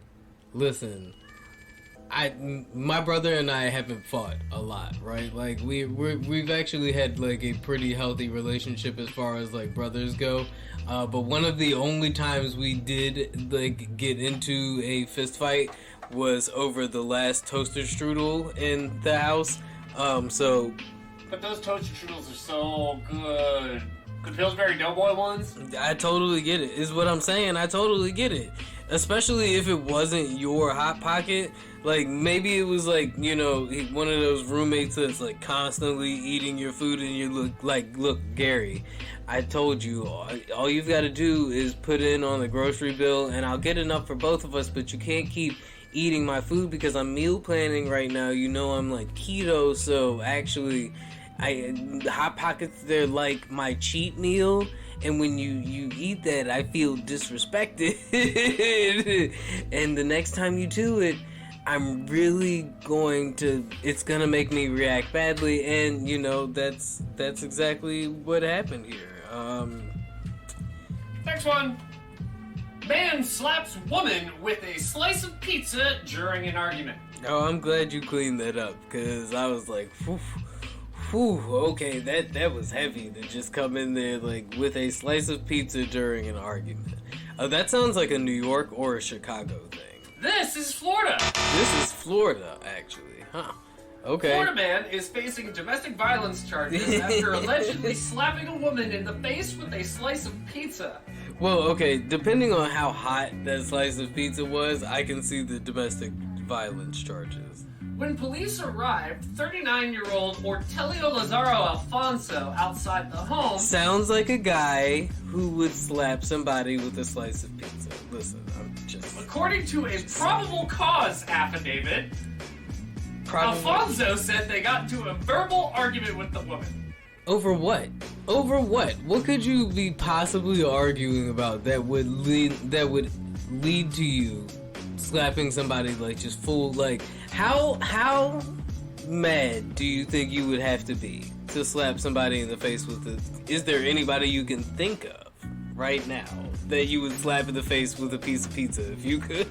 My brother and I haven't fought a lot, right? Like, we've actually had, like, a pretty healthy relationship as far as, like, brothers go. But one of the only times we did, like, get into a fist fight was over the last toaster strudel in the house. But those toaster strudels are so good. The Pillsbury Doughboy ones? I totally get it. Is what I'm saying. I totally get it. Especially if it wasn't your Hot Pocket. Like, maybe it was like, you know, one of those roommates that's like constantly eating your food and you look, Gary, I told you, all you've got to do is put in on the grocery bill and I'll get enough for both of us, but you can't keep eating my food because I'm meal planning right now. You know, I'm like keto, so actually, Hot Pockets, they're like my cheat meal. And when you eat that, I feel disrespected. And the next time you do it, I'm really it's gonna make me react badly. And, you know, that's exactly what happened here. Next one. Man slaps woman with a slice of pizza during an argument. Oh, I'm glad you cleaned that up, because I was like, whew, okay, that was heavy to just come in there, like, with a slice of pizza during an argument. That sounds like a New York or a Chicago thing. This is Florida. This is Florida, actually, huh? Okay. Florida man is facing domestic violence charges after allegedly slapping a woman in the face with a slice of pizza. Well, okay, depending on how hot that slice of pizza was, I can see the domestic violence charges. When police arrived, 39-year-old Ortelio Lazaro Alfonso outside the home... Sounds like a guy who would slap somebody with a slice of pizza. Listen, I'm just... According to a probable cause affidavit, Alfonso said they got into a verbal argument with the woman. Over what? Over what? What could you be possibly arguing about that would lead to you slapping somebody, like, just full, like, how mad do you think you would have to be to slap somebody in the face with it? Is there anybody you can think of right now that you would slap in the face with a piece of pizza if you could?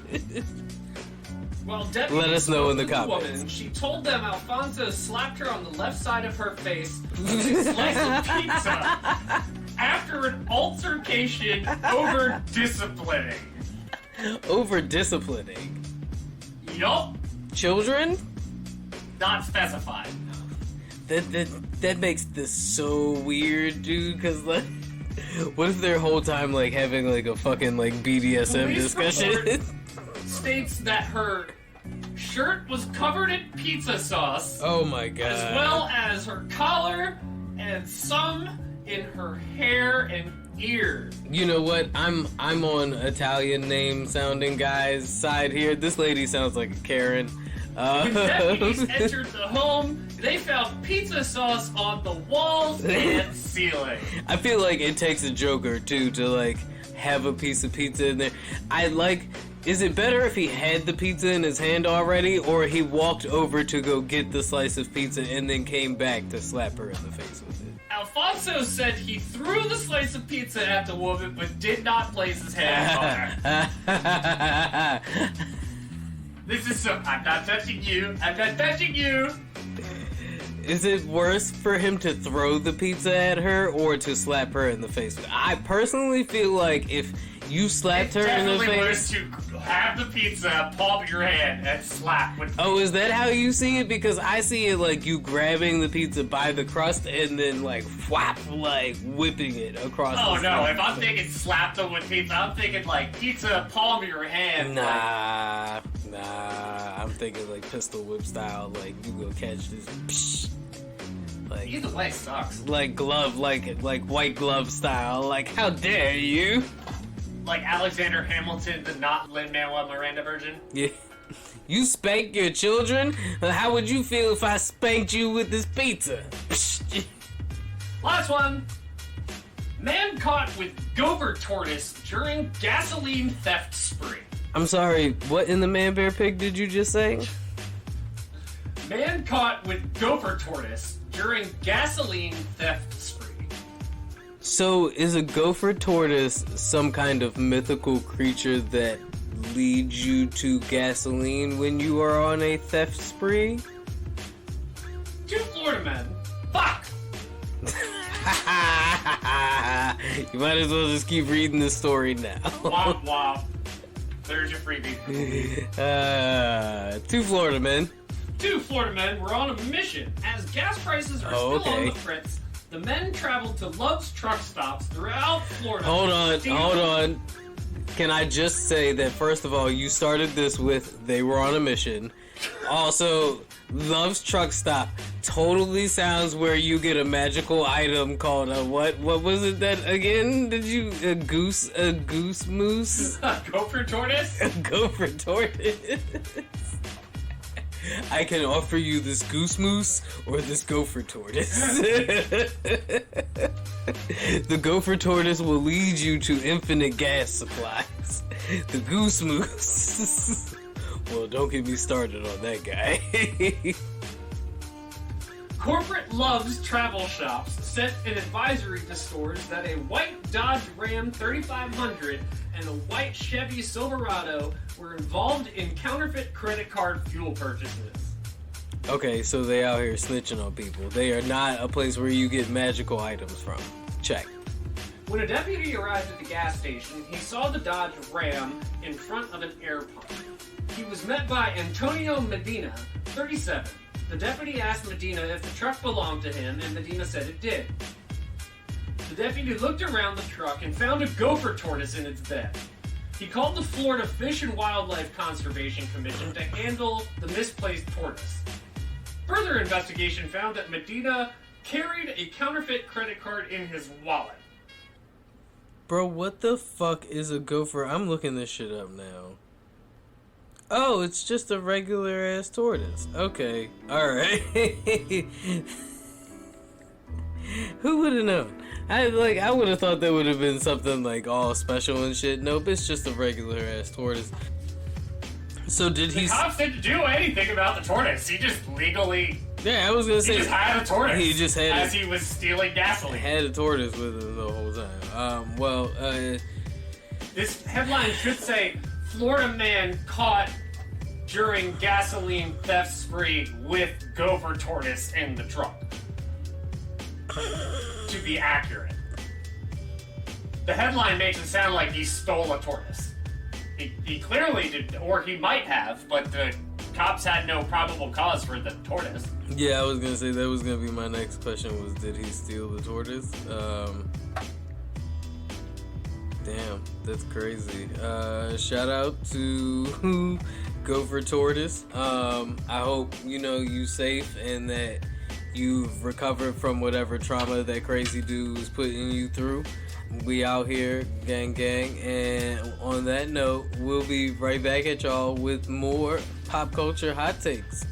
Well, Debbie let us know in the comments. Woman, she told them Alfonso slapped her on the left side of her face with a slice of pizza after an altercation over disciplining. Over disciplining? Yup. Children? Not specified. That makes this so weird, dude, because, like, what if their whole time, like, having, like, a fucking, like, BDSM Police discussion? States that her shirt was covered in pizza sauce. Oh my god. As well as her collar and some in her hair and ears. You know what? I'm on Italian name sounding guy's side here. This lady sounds like a Karen. When deputies entered the home, they found pizza sauce on the walls and ceiling. I feel like it takes a joke or two to, like, have a piece of pizza in there. Is it better if he had the pizza in his hand already, or he walked over to go get the slice of pizza and then came back to slap her in the face with it? Alfonso said he threw the slice of pizza at the woman, but did not place his hand on her. This is I'm not touching you. I'm not touching you. Is it worse for him to throw the pizza at her or to slap her in the face? I personally feel like if you slapped her in the face... It's definitely worse to have the pizza, palm your hand, and slap with... Oh, is that how you see it? Because I see it like you grabbing the pizza by the crust and then, like, whap, like, whipping it across the Oh, no, slab. if I'm thinking slap them with pizza, I'm thinking, like, pizza, palm your hand. Nah, I'm thinking, like, pistol whip style, like, you go catch this... Psh. Like, either way sucks. Like glove, like white glove style. Like, how dare you? Like Alexander Hamilton, the not Lin-Manuel Miranda version. Yeah. You spank your children? How would you feel if I spanked you with this pizza? Last one. Man caught with gopher tortoise during gasoline theft spree. I'm sorry, what in the Man Bear Pig did you just say? Man caught with gopher tortoise during gasoline theft spree. So, is a gopher tortoise some kind of mythical creature that leads you to gasoline when you are on a theft spree? 2 Florida men. Fuck! You might as well just keep reading the story now. Womp womp. There's your freebie. 2 Florida men. 2 Florida men were on a mission as gas prices are still on the fritz. The men traveled to Love's truck stops throughout Florida. Hold on. Can I just say that, first of all, you started this with they were on a mission. Also, Love's truck stop totally sounds where you get a magical item called a what? What was it that again? Did you a goose moose? Gopher tortoise? A gopher tortoise. I can offer you this goose moose or this gopher tortoise. The gopher tortoise will lead you to infinite gas supplies. The goose moose. Well, don't get me started on that guy. Corporate Love's travel shops sent an advisory to stores that a white Dodge Ram 3500 and a white Chevy Silverado were involved in counterfeit credit card fuel purchases. Okay, so they out here snitching on people. They are not a place where you get magical items from. Check. When a deputy arrived at the gas station, he saw the Dodge Ram in front of an air pump. He was met by Antonio Medina, 37. The deputy asked Medina if the truck belonged to him, and Medina said it did. The deputy looked around the truck and found a gopher tortoise in its bed. He called the Florida Fish and Wildlife Conservation Commission to handle the misplaced tortoise. Further investigation found that Medina carried a counterfeit credit card in his wallet. Bro, what the fuck is a gopher? I'm looking this shit up now. Oh, it's just a regular ass tortoise. Okay, alright. Who would have known? I would have thought that would have been something like all special and shit. Nope, it's just a regular ass tortoise. So did he? The cops didn't do anything about the tortoise. He just legally. Yeah, I was gonna say. He just had a tortoise. He just had. As he was stealing gasoline. Had a tortoise with him the whole time. This headline should say, Florida man caught during gasoline theft spree with gopher tortoise in the trunk. To be accurate. The headline makes it sound like he stole a tortoise. He clearly did, or he might have, but the cops had no probable cause for the tortoise. Yeah, I was gonna say that was gonna be my next question was, did he steal the tortoise? Damn, that's crazy. Shout out to Gopher Tortoise. I hope you safe and that you've recovered from whatever trauma that crazy dude was putting you through. We out here, gang, and on that note, we'll be right back at y'all with more pop culture hot takes.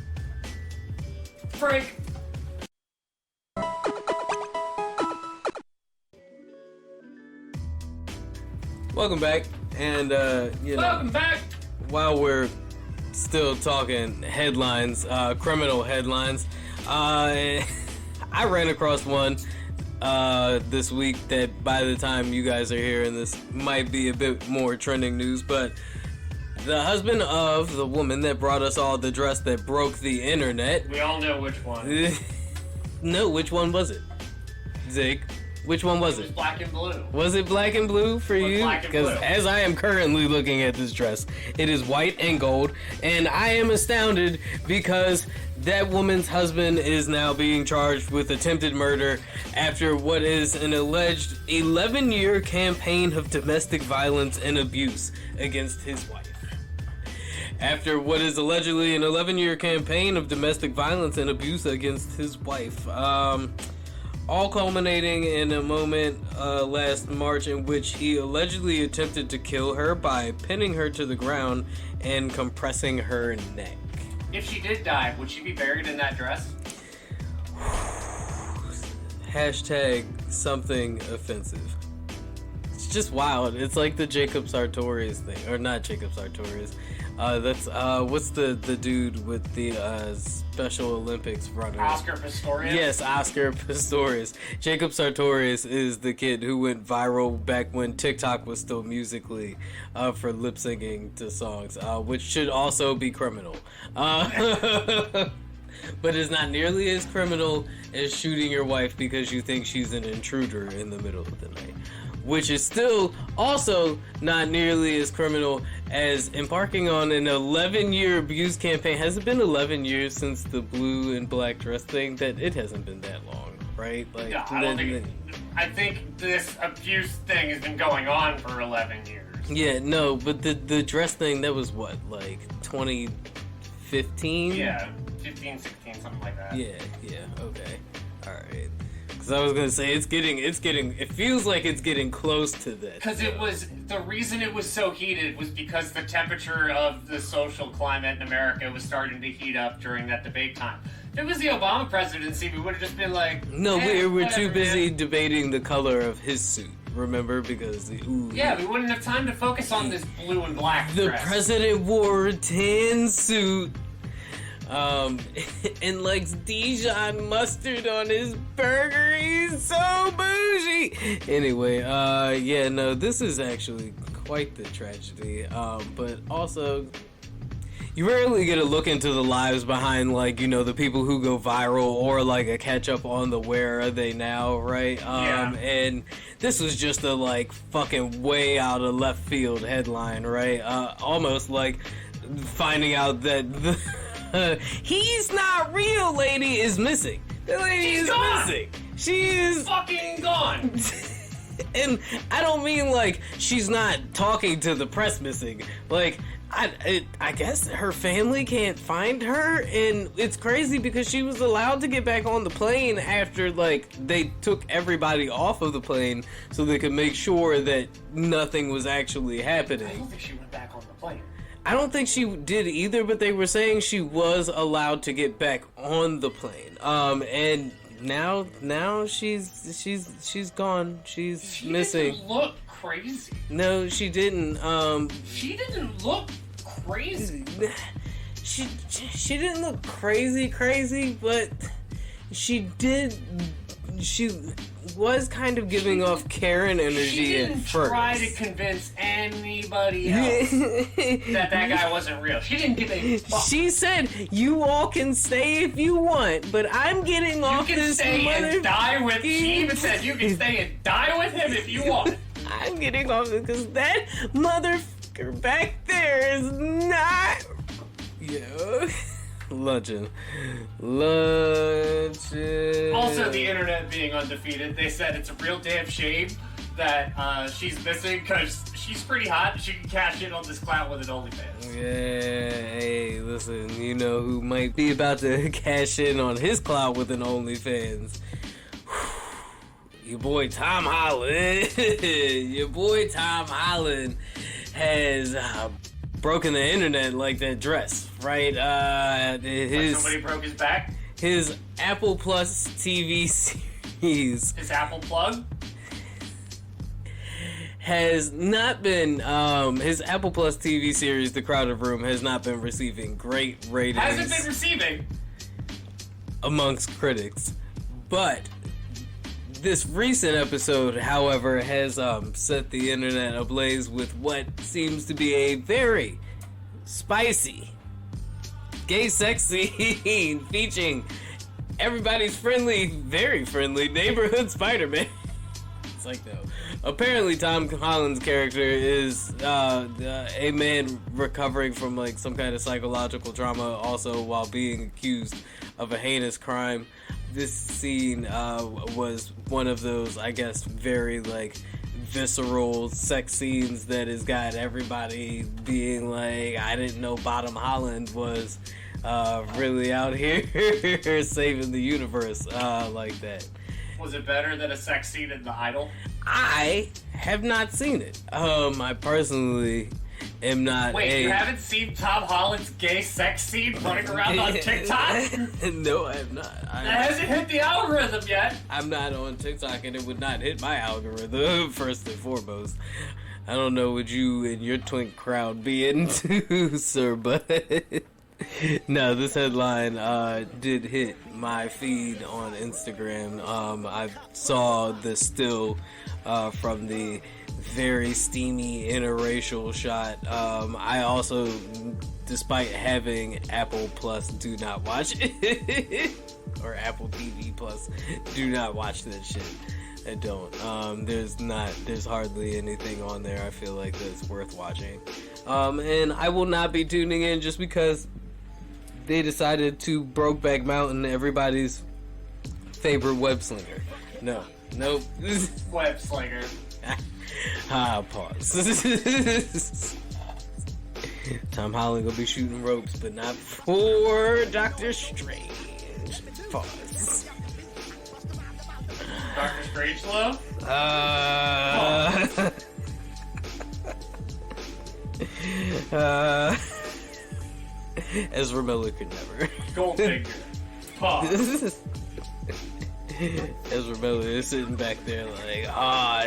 Frank. Welcome back, and Welcome back. While we're still talking headlines, criminal headlines, I ran across one this week that by the time you guys are hearing this might be a bit more trending news, but the husband of the woman that brought us all the dress that broke the internet. We all know which one. No, which one was it? Zig, which one was It was black and blue. Was it black and blue for you? Because as I am currently looking at this dress, it is white and gold, and I am astounded because that woman's husband is now being charged with attempted murder after what is an alleged 11-year campaign of domestic violence and abuse against his wife. After what is allegedly an 11-year campaign of domestic violence and abuse against his wife. All culminating in a moment last March in which he allegedly attempted to kill her by pinning her to the ground and compressing her neck. If she did die, would she be buried in that dress? Hashtag something offensive. It's just wild. It's like the Jacob Sartorius thing. Or not Jacob Sartorius. That's what's the dude with the Special Olympics runner? Oscar Pistorius? Yes, Oscar Pistorius. Jacob Sartorius is the kid who went viral back when TikTok was still Musically for lip syncing to songs, which should also be criminal. But it's not nearly as criminal as shooting your wife because you think she's an intruder in the middle of the night. Which is still also not nearly as criminal as embarking on an 11-year abuse campaign. Has it been 11 years since the blue and black dress thing? That it hasn't been that long. right? Like, No, I think this abuse thing has been going on for 11 years. Yeah, no, but the dress thing, that was what, like 2015? Yeah, 15, 16, something like that. Yeah, okay. Alright. Because I was going to say, it feels like it's getting close to that. Because the reason it was so heated was because the temperature of the social climate in America was starting to heat up during that debate time. If it was the Obama presidency, we would have just been like, no, we're whatever, too busy man. debating the color of his suit. Remember, because yeah, we wouldn't have time to focus on this blue and black the dress. president wore a tan suit, and likes Dijon mustard on his burger. He's so bougie. Anyway, yeah, no, this is actually quite the tragedy. But also, you rarely get a look into the lives behind, like, you know, the people who go viral, or like a catch up on the where are they now, right? Yeah. And this was just a like fucking way out of left field headline, right? Almost like finding out that the he's not real lady is missing. The lady is missing. She is fucking gone. And I don't mean like she's not talking to the press missing. Like, I guess her family can't find her, and it's crazy because she was allowed to get back on the plane after, like, they took everybody off of the plane so they could make sure that nothing was actually happening. I don't think she went back on the plane. I don't think she did either, but they were saying she was allowed to get back on the plane. And now she's gone. She's missing. Didn't look crazy. No, she didn't. She didn't look crazy. She didn't look crazy, but she did. She was kind of giving off Karen energy at first. She didn't try to convince anybody else that guy wasn't real. She didn't give a fuck. She said, "You all can stay if you want, but I'm getting off this You can stay and die with." She even said, "You can stay and die with him if you want." I'm getting off it because that motherfucker back there is not. Yo. Legend. Also, the internet being undefeated, they said it's a real damn shame that she's missing because she's pretty hot. She can cash in on this clout with an OnlyFans. Yeah, hey, listen, you know who might be about to cash in on his clout with an OnlyFans? Your boy Tom Holland. Your boy Tom Holland has broken the internet like that dress, right? Like somebody broke his back? His Apple Plus TV series. His Apple plug? Has not been, his Apple Plus TV series, The Crowded Room, has not been receiving great ratings. Hasn't been receiving? Amongst critics. But this recent episode, however, has set the internet ablaze with what seems to be a very spicy gay sex scene featuring everybody's very friendly neighborhood Spider-Man. It's like, no. Apparently, Tom Holland's character is a man recovering from like some kind of psychological trauma, also while being accused of a heinous crime. This scene was one of those, I guess, very like visceral sex scenes that has got everybody being like, I didn't know Bottom Holland was really out here saving the universe like that. Was it better than a sex scene in The Idol? I have not seen it. I personally am not. Wait, you haven't seen Tom Holland's gay sex scene running around on TikTok? No, I have not. That hasn't hit the algorithm yet. I'm not on TikTok, and it would not hit my algorithm, first and foremost. I don't know what you and your twink crowd be into, sir, but no, this headline did hit my feed on Instagram. I saw the still from the very steamy interracial shot. I also, despite having Apple Plus, do not watch it. Or Apple TV Plus, do not watch that shit. I don't. There's hardly anything on there I feel like that's worth watching. And I will not be tuning in just because they decided to Brokeback Mountain everybody's favorite web slinger. No. Nope. Web slinger. Pause. Tom Holland gonna be shooting ropes, but not for Doctor Strange. Pause. Doctor Strangelove? Ezra Miller could never. Goldfinger. Pause. Ezra Miller is sitting back there like,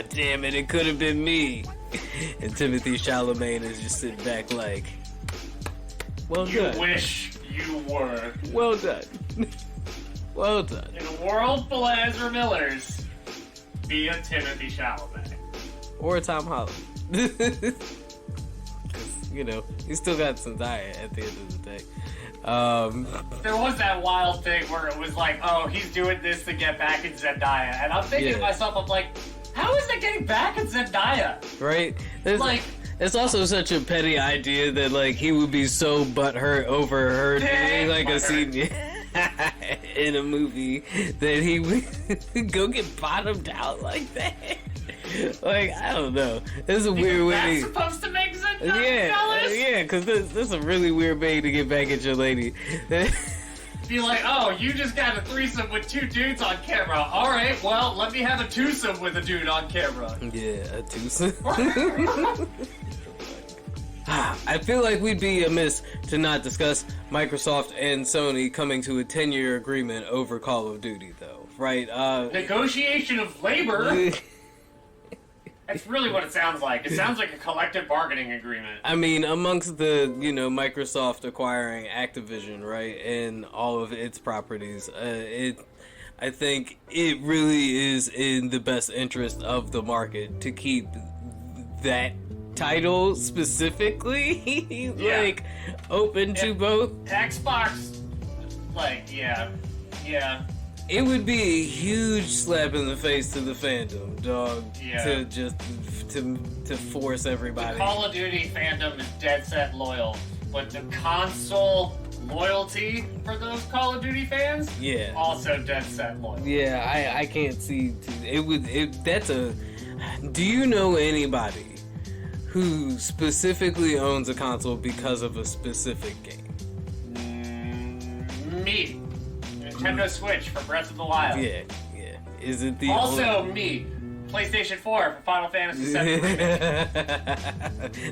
damn it could have been me. And Timothy Chalamet is just sitting back like, well done. You wish you were. Well done. Well done. In a world full of Ezra Millers, be a Timothy Chalamet. Or a Tom Holland. You know, he still got some diet at the end of the day. There was that wild thing where it was like, oh, he's doing this to get back in Zendaya. And I'm thinking to myself, I'm like, how is it getting back in Zendaya? Right? It's also such a petty idea that, like, he would be so butthurt over her doing, like, a scene in a movie that he would go get bottomed out like that. Like, I don't know. This is a weird way. That's supposed to make Zendaya jealous? Yeah, because this is a really weird way to get back at your lady. Be like, oh, you just got a threesome with 2 dudes on camera. All right, well, let me have a twosome with a dude on camera. Yeah, a twosome. I feel like we'd be amiss to not discuss Microsoft and Sony coming to a 10-year agreement over Call of Duty, though, right? Negotiation of labor? That's really what it sounds like. It sounds like a collective bargaining agreement. I mean, amongst the, Microsoft acquiring Activision, right, and all of its properties, I think it really is in the best interest of the market to keep that title specifically, open to both. Xbox, yeah. It would be a huge slap in the face to the fandom, dog. Yeah. To just to force everybody. The Call of Duty fandom is dead set loyal, but the console loyalty for those Call of Duty fans, also dead set loyal. Yeah, I can't see. Do you know anybody who specifically owns a console because of a specific game? Me. Nintendo Switch for Breath of the Wild. Yeah. Is it the only... me. PlayStation 4 for Final Fantasy VII Remake.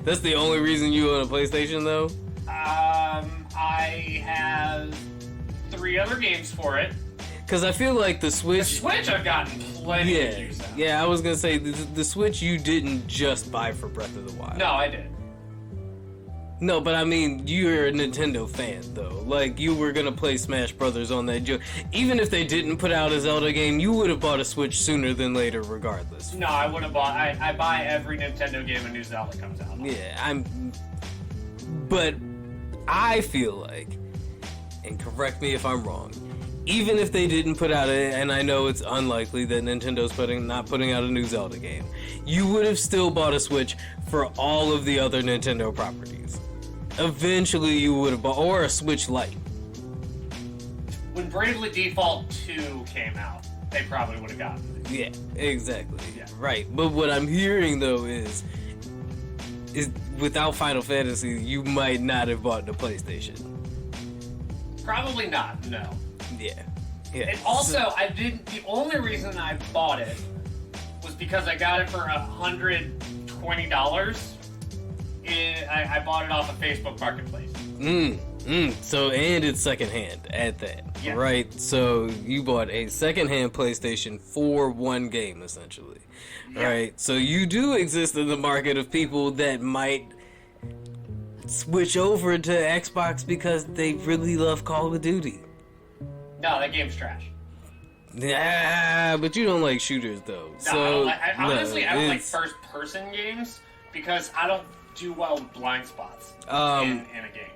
That's the only reason you own a PlayStation, though? I have 3 other games for it. Because I feel like the Switch... The Switch I've gotten plenty of use out. Yeah, I was going to say, the Switch you didn't just buy for Breath of the Wild. No, I did. No, but I mean, you're a Nintendo fan, though. Like, you were gonna play Smash Brothers on that. Even if they didn't put out a Zelda game, you would have bought a Switch sooner than later, regardless. No, I would have bought... I buy every Nintendo game a new Zelda comes out. Yeah, But I feel like, and correct me if I'm wrong, even if they didn't put out and I know it's unlikely that Nintendo's not putting out a new Zelda game, you would have still bought a Switch for all of the other Nintendo properties. Eventually you would have bought, or a Switch Lite. When Bravely Default 2 came out, they probably would have gotten it. Yeah, exactly. Yeah. Right. But what I'm hearing, though, is without Final Fantasy, you might not have bought the PlayStation. Probably not, no. Yeah. And also, the only reason I bought it was because I got it for $120. I bought it off of Facebook Marketplace. So, and it's secondhand at that, right? So, you bought a secondhand PlayStation for one game, essentially, right? So, you do exist in the market of people that might switch over to Xbox because they really love Call of Duty. No, that game's trash. Yeah, but you don't like shooters, though. No, honestly, I don't like first-person games because I don't do well with blind spots in a game.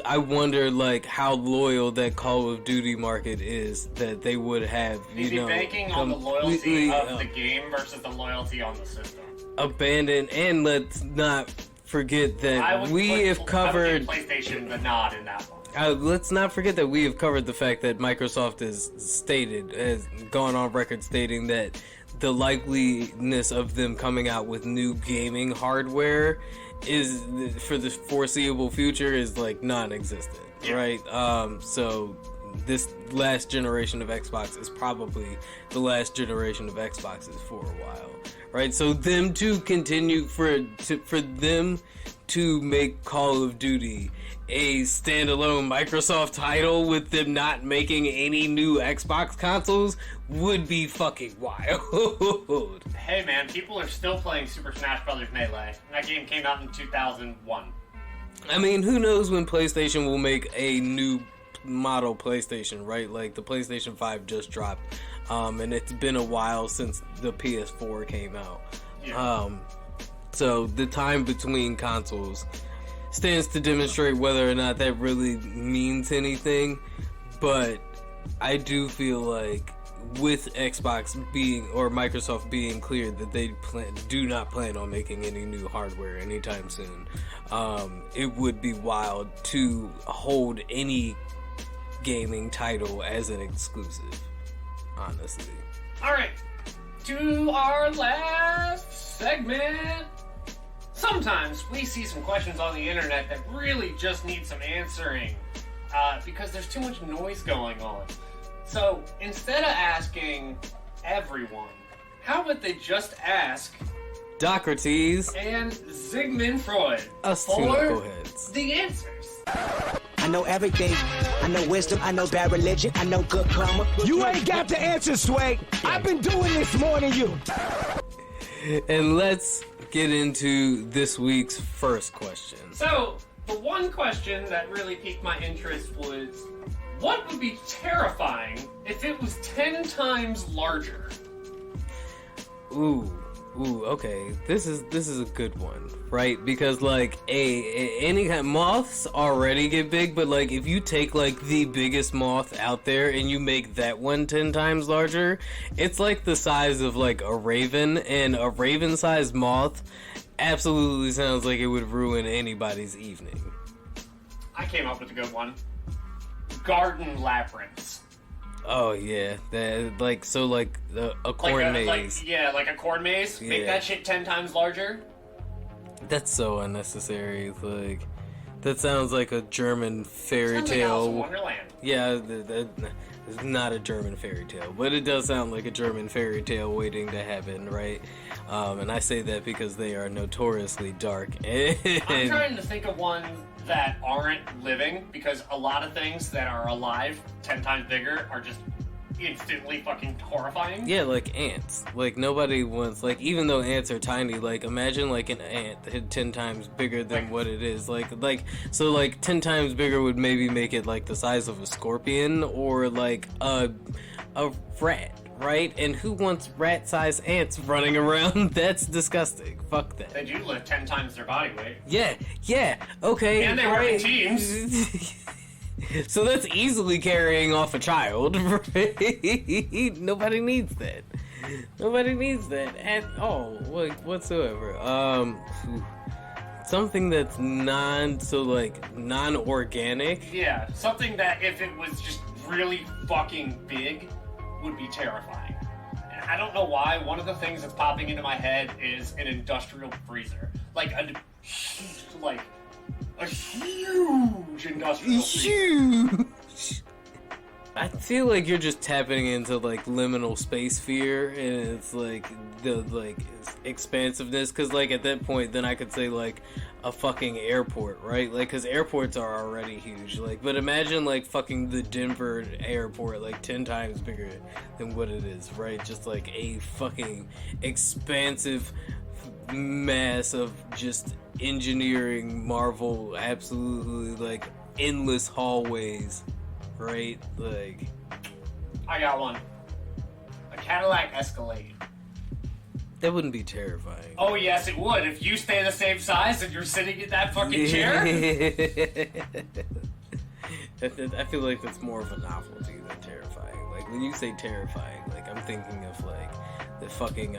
I wonder, like, how loyal that Call of Duty market is that they would have, banking on the loyalty of the game versus the loyalty on the system. Abandoned, and let's not forget that we have covered... I would give PlayStation the nod in that one. Let's not forget that we have covered the fact that Microsoft has gone on record stating that the likeliness of them coming out with new gaming hardware is, for the foreseeable future, is like non-existent, right? So this last generation of Xbox is probably the last generation of Xboxes for a while, right? So them to continue for them to make Call of Duty a standalone Microsoft title with them not making any new Xbox consoles would be fucking wild. Hey man, people are still playing Super Smash Bros. Melee. That game came out in 2001. I mean, who knows when PlayStation will make a new model PlayStation, right? Like, the PlayStation 5 just dropped, and it's been a while since the PS4 came out. Yeah. So the time between consoles stands to demonstrate whether or not that really means anything, but I do feel like with Xbox being, or Microsoft being clear that they do not plan on making any new hardware anytime soon, it would be wild to hold any gaming title as an exclusive, honestly. Alright, to our last segment. Sometimes we see some questions on the internet that really just need some answering because there's too much noise going on. So instead of asking everyone, how about they just ask Socrates and Sigmund Freud us two for knuckleheads the answers? I know everything. I know wisdom. I know bad religion. I know good karma. You ain't got the answer, Sway. I've been doing this more than you. And let's get into this week's first question. So, the one question that really piqued my interest was, what would be terrifying if it was 10 times larger? Ooh, okay. This is a good one, right? Because like any kind, moths already get big, but like if you take like the biggest moth out there and you make that one 10 times larger, it's like the size of like a raven, and a raven-sized moth absolutely sounds like it would ruin anybody's evening. I came up with a good one. Garden labyrinths. Oh yeah, that like so like a corn maze. Like a corn maze. Make Yeah. that shit 10 times larger. That's so unnecessary. Like that sounds like a German fairy Sounds like Alice in tale. Wonderland. Yeah, it's not a German fairy tale, but it does sound like a German fairy tale waiting to happen, right? And I say that because they are notoriously dark. I'm trying to think of ones that aren't living, because a lot of things that are alive 10 times bigger are just instantly fucking horrifying. Yeah, like ants. Like nobody wants, like, even though ants are tiny, like imagine like an ant 10 times bigger than what it is. Like so like 10 times bigger would maybe make it like the size of a scorpion or like a rat, right? And who wants rat-sized ants running around? That's disgusting. Fuck that. They do lift 10 times their body weight. Yeah, okay. And they work in right. teams. So that's easily carrying off a child, right? Nobody needs that. Nobody needs that at all, like, whatsoever. Something that's non-organic. Yeah, something that if it was just really fucking big would be terrifying. And I don't know why. One of the things that's popping into my head is an industrial freezer. Like a huge industrial freezer. Huge. I feel like you're just tapping into like liminal space fear, and it's like the expansiveness. Because like at that point, then I could say like a fucking airport, right? Like, because airports are already huge. Like, but imagine like fucking the Denver airport, like 10 times bigger than what it is, right? Just like a fucking expansive mass of just engineering marvel, absolutely like endless hallways. Right? Like, I got one. A Cadillac Escalade. that wouldn't be terrifying. Oh yes, it would. If you stay the same size and you're sitting in that fucking chair. I feel like that's more of a novelty than terrifying. Like, when you say terrifying, like, I'm thinking of like the fucking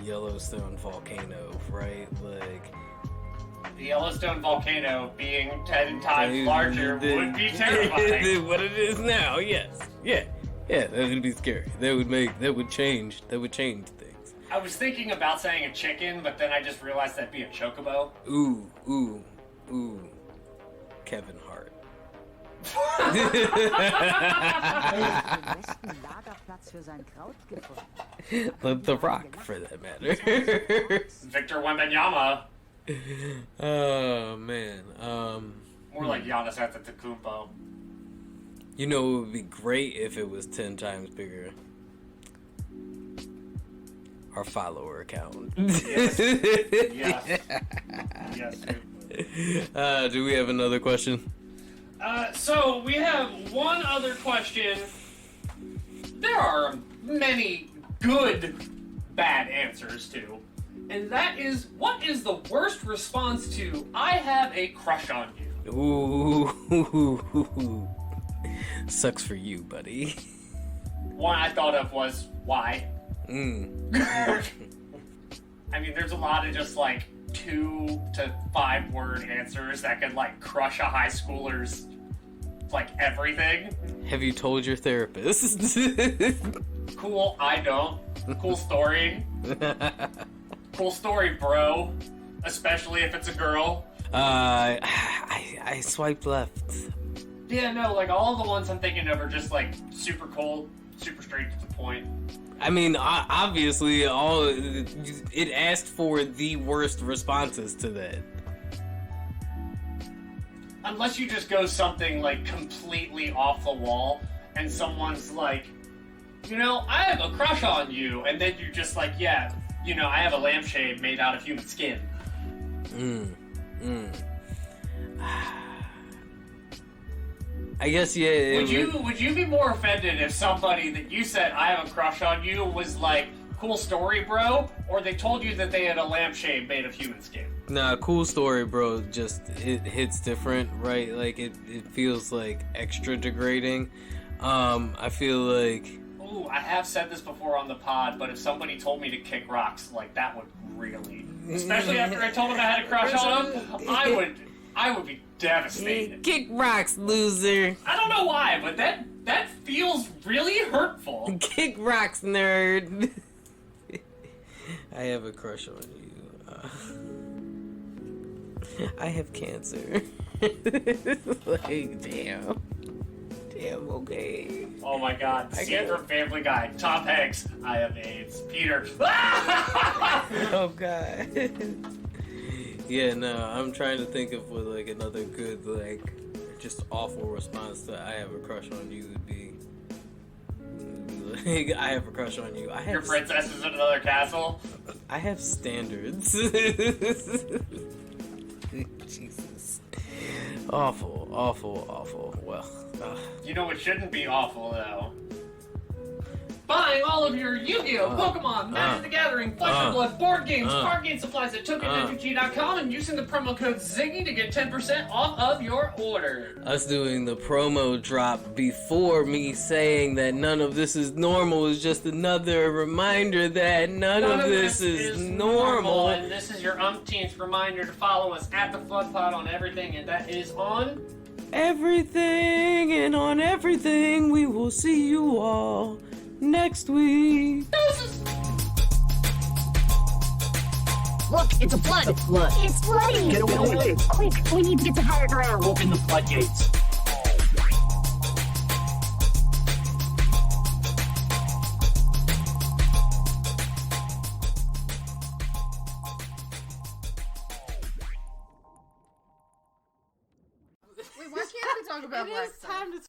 Yellowstone volcano, right? Like, The Yellowstone volcano being 10 times larger would be terrifying. Than what it is now. Yes. Yeah. Yeah. That would be scary. That would change things. I was thinking about saying a chicken, but then I just realized that'd be a chocobo. Ooh. Kevin Hart. The Rock, for that matter. Victor Wembanyama. Oh man. More like Giannis Antetokounmpo. You know, it would be great if it was 10 times bigger. Our follower count. Yes. Yes. Do we have another question? So we have one other question. There are many good bad answers to, and that is, what is the worst response to "I have a crush on you"? Ooh. Sucks for you, buddy. One I thought of was why. I mean, there's a lot of just like 2 to 5 word answers that could like crush a high schooler's like everything. Have you told your therapist? Cool, I don't. Cool story. Cool story, bro. Especially if it's a girl. I swiped left. Yeah, no, like all the ones I'm thinking of are just like super cold, super straight to the point. I mean, obviously, it asked for the worst responses to that. Unless you just go something like completely off the wall, and someone's like, I have a crush on you, and then you're just like, yeah, I have a lampshade made out of human skin. I guess, yeah. Would you be more offended if somebody that you said, I have a crush on you, was like, cool story, bro? Or they told you that they had a lampshade made of human skin? Nah, cool story, bro. Just, it hits different, right? Like, it feels like extra degrading. I feel like... Ooh, I have said this before on the pod, but if somebody told me to kick rocks, like, that would really... Especially after I told them I had a crush on them, I would be devastated. Kick rocks, loser. I don't know why, but that feels really hurtful. Kick rocks, nerd. I have a crush on you. I have cancer. Like, damn, okay. Oh my god, the scene from Family Guy. Tom Hanks, I have AIDS. Peter. Oh god. Yeah, no, I'm trying to think of what, like, another good, like, just awful response to I have a crush on you would be. Like, I have a crush on you. Your princess is in another castle? I have standards. Jesus. Awful. Well. You know what shouldn't be awful, though? Buying all of your Yu-Gi-Oh, Pokemon, Magic the Gathering, Flesh and Blood, board games, card game supplies at tokenrpg.com and using the promo code Ziggy to get 10% off of your order. Us doing the promo drop before me saying that none of this is normal is just another reminder that none of this is normal. And this is your umpteenth reminder to follow us at the FloodPod on everything, and that is on... everything, and on everything. We will see you all next week. Look, it's a flood! It's flooding! Get away! Quick, we need to get to higher ground. Open the floodgates. Wait, why can't we talk about Black Time?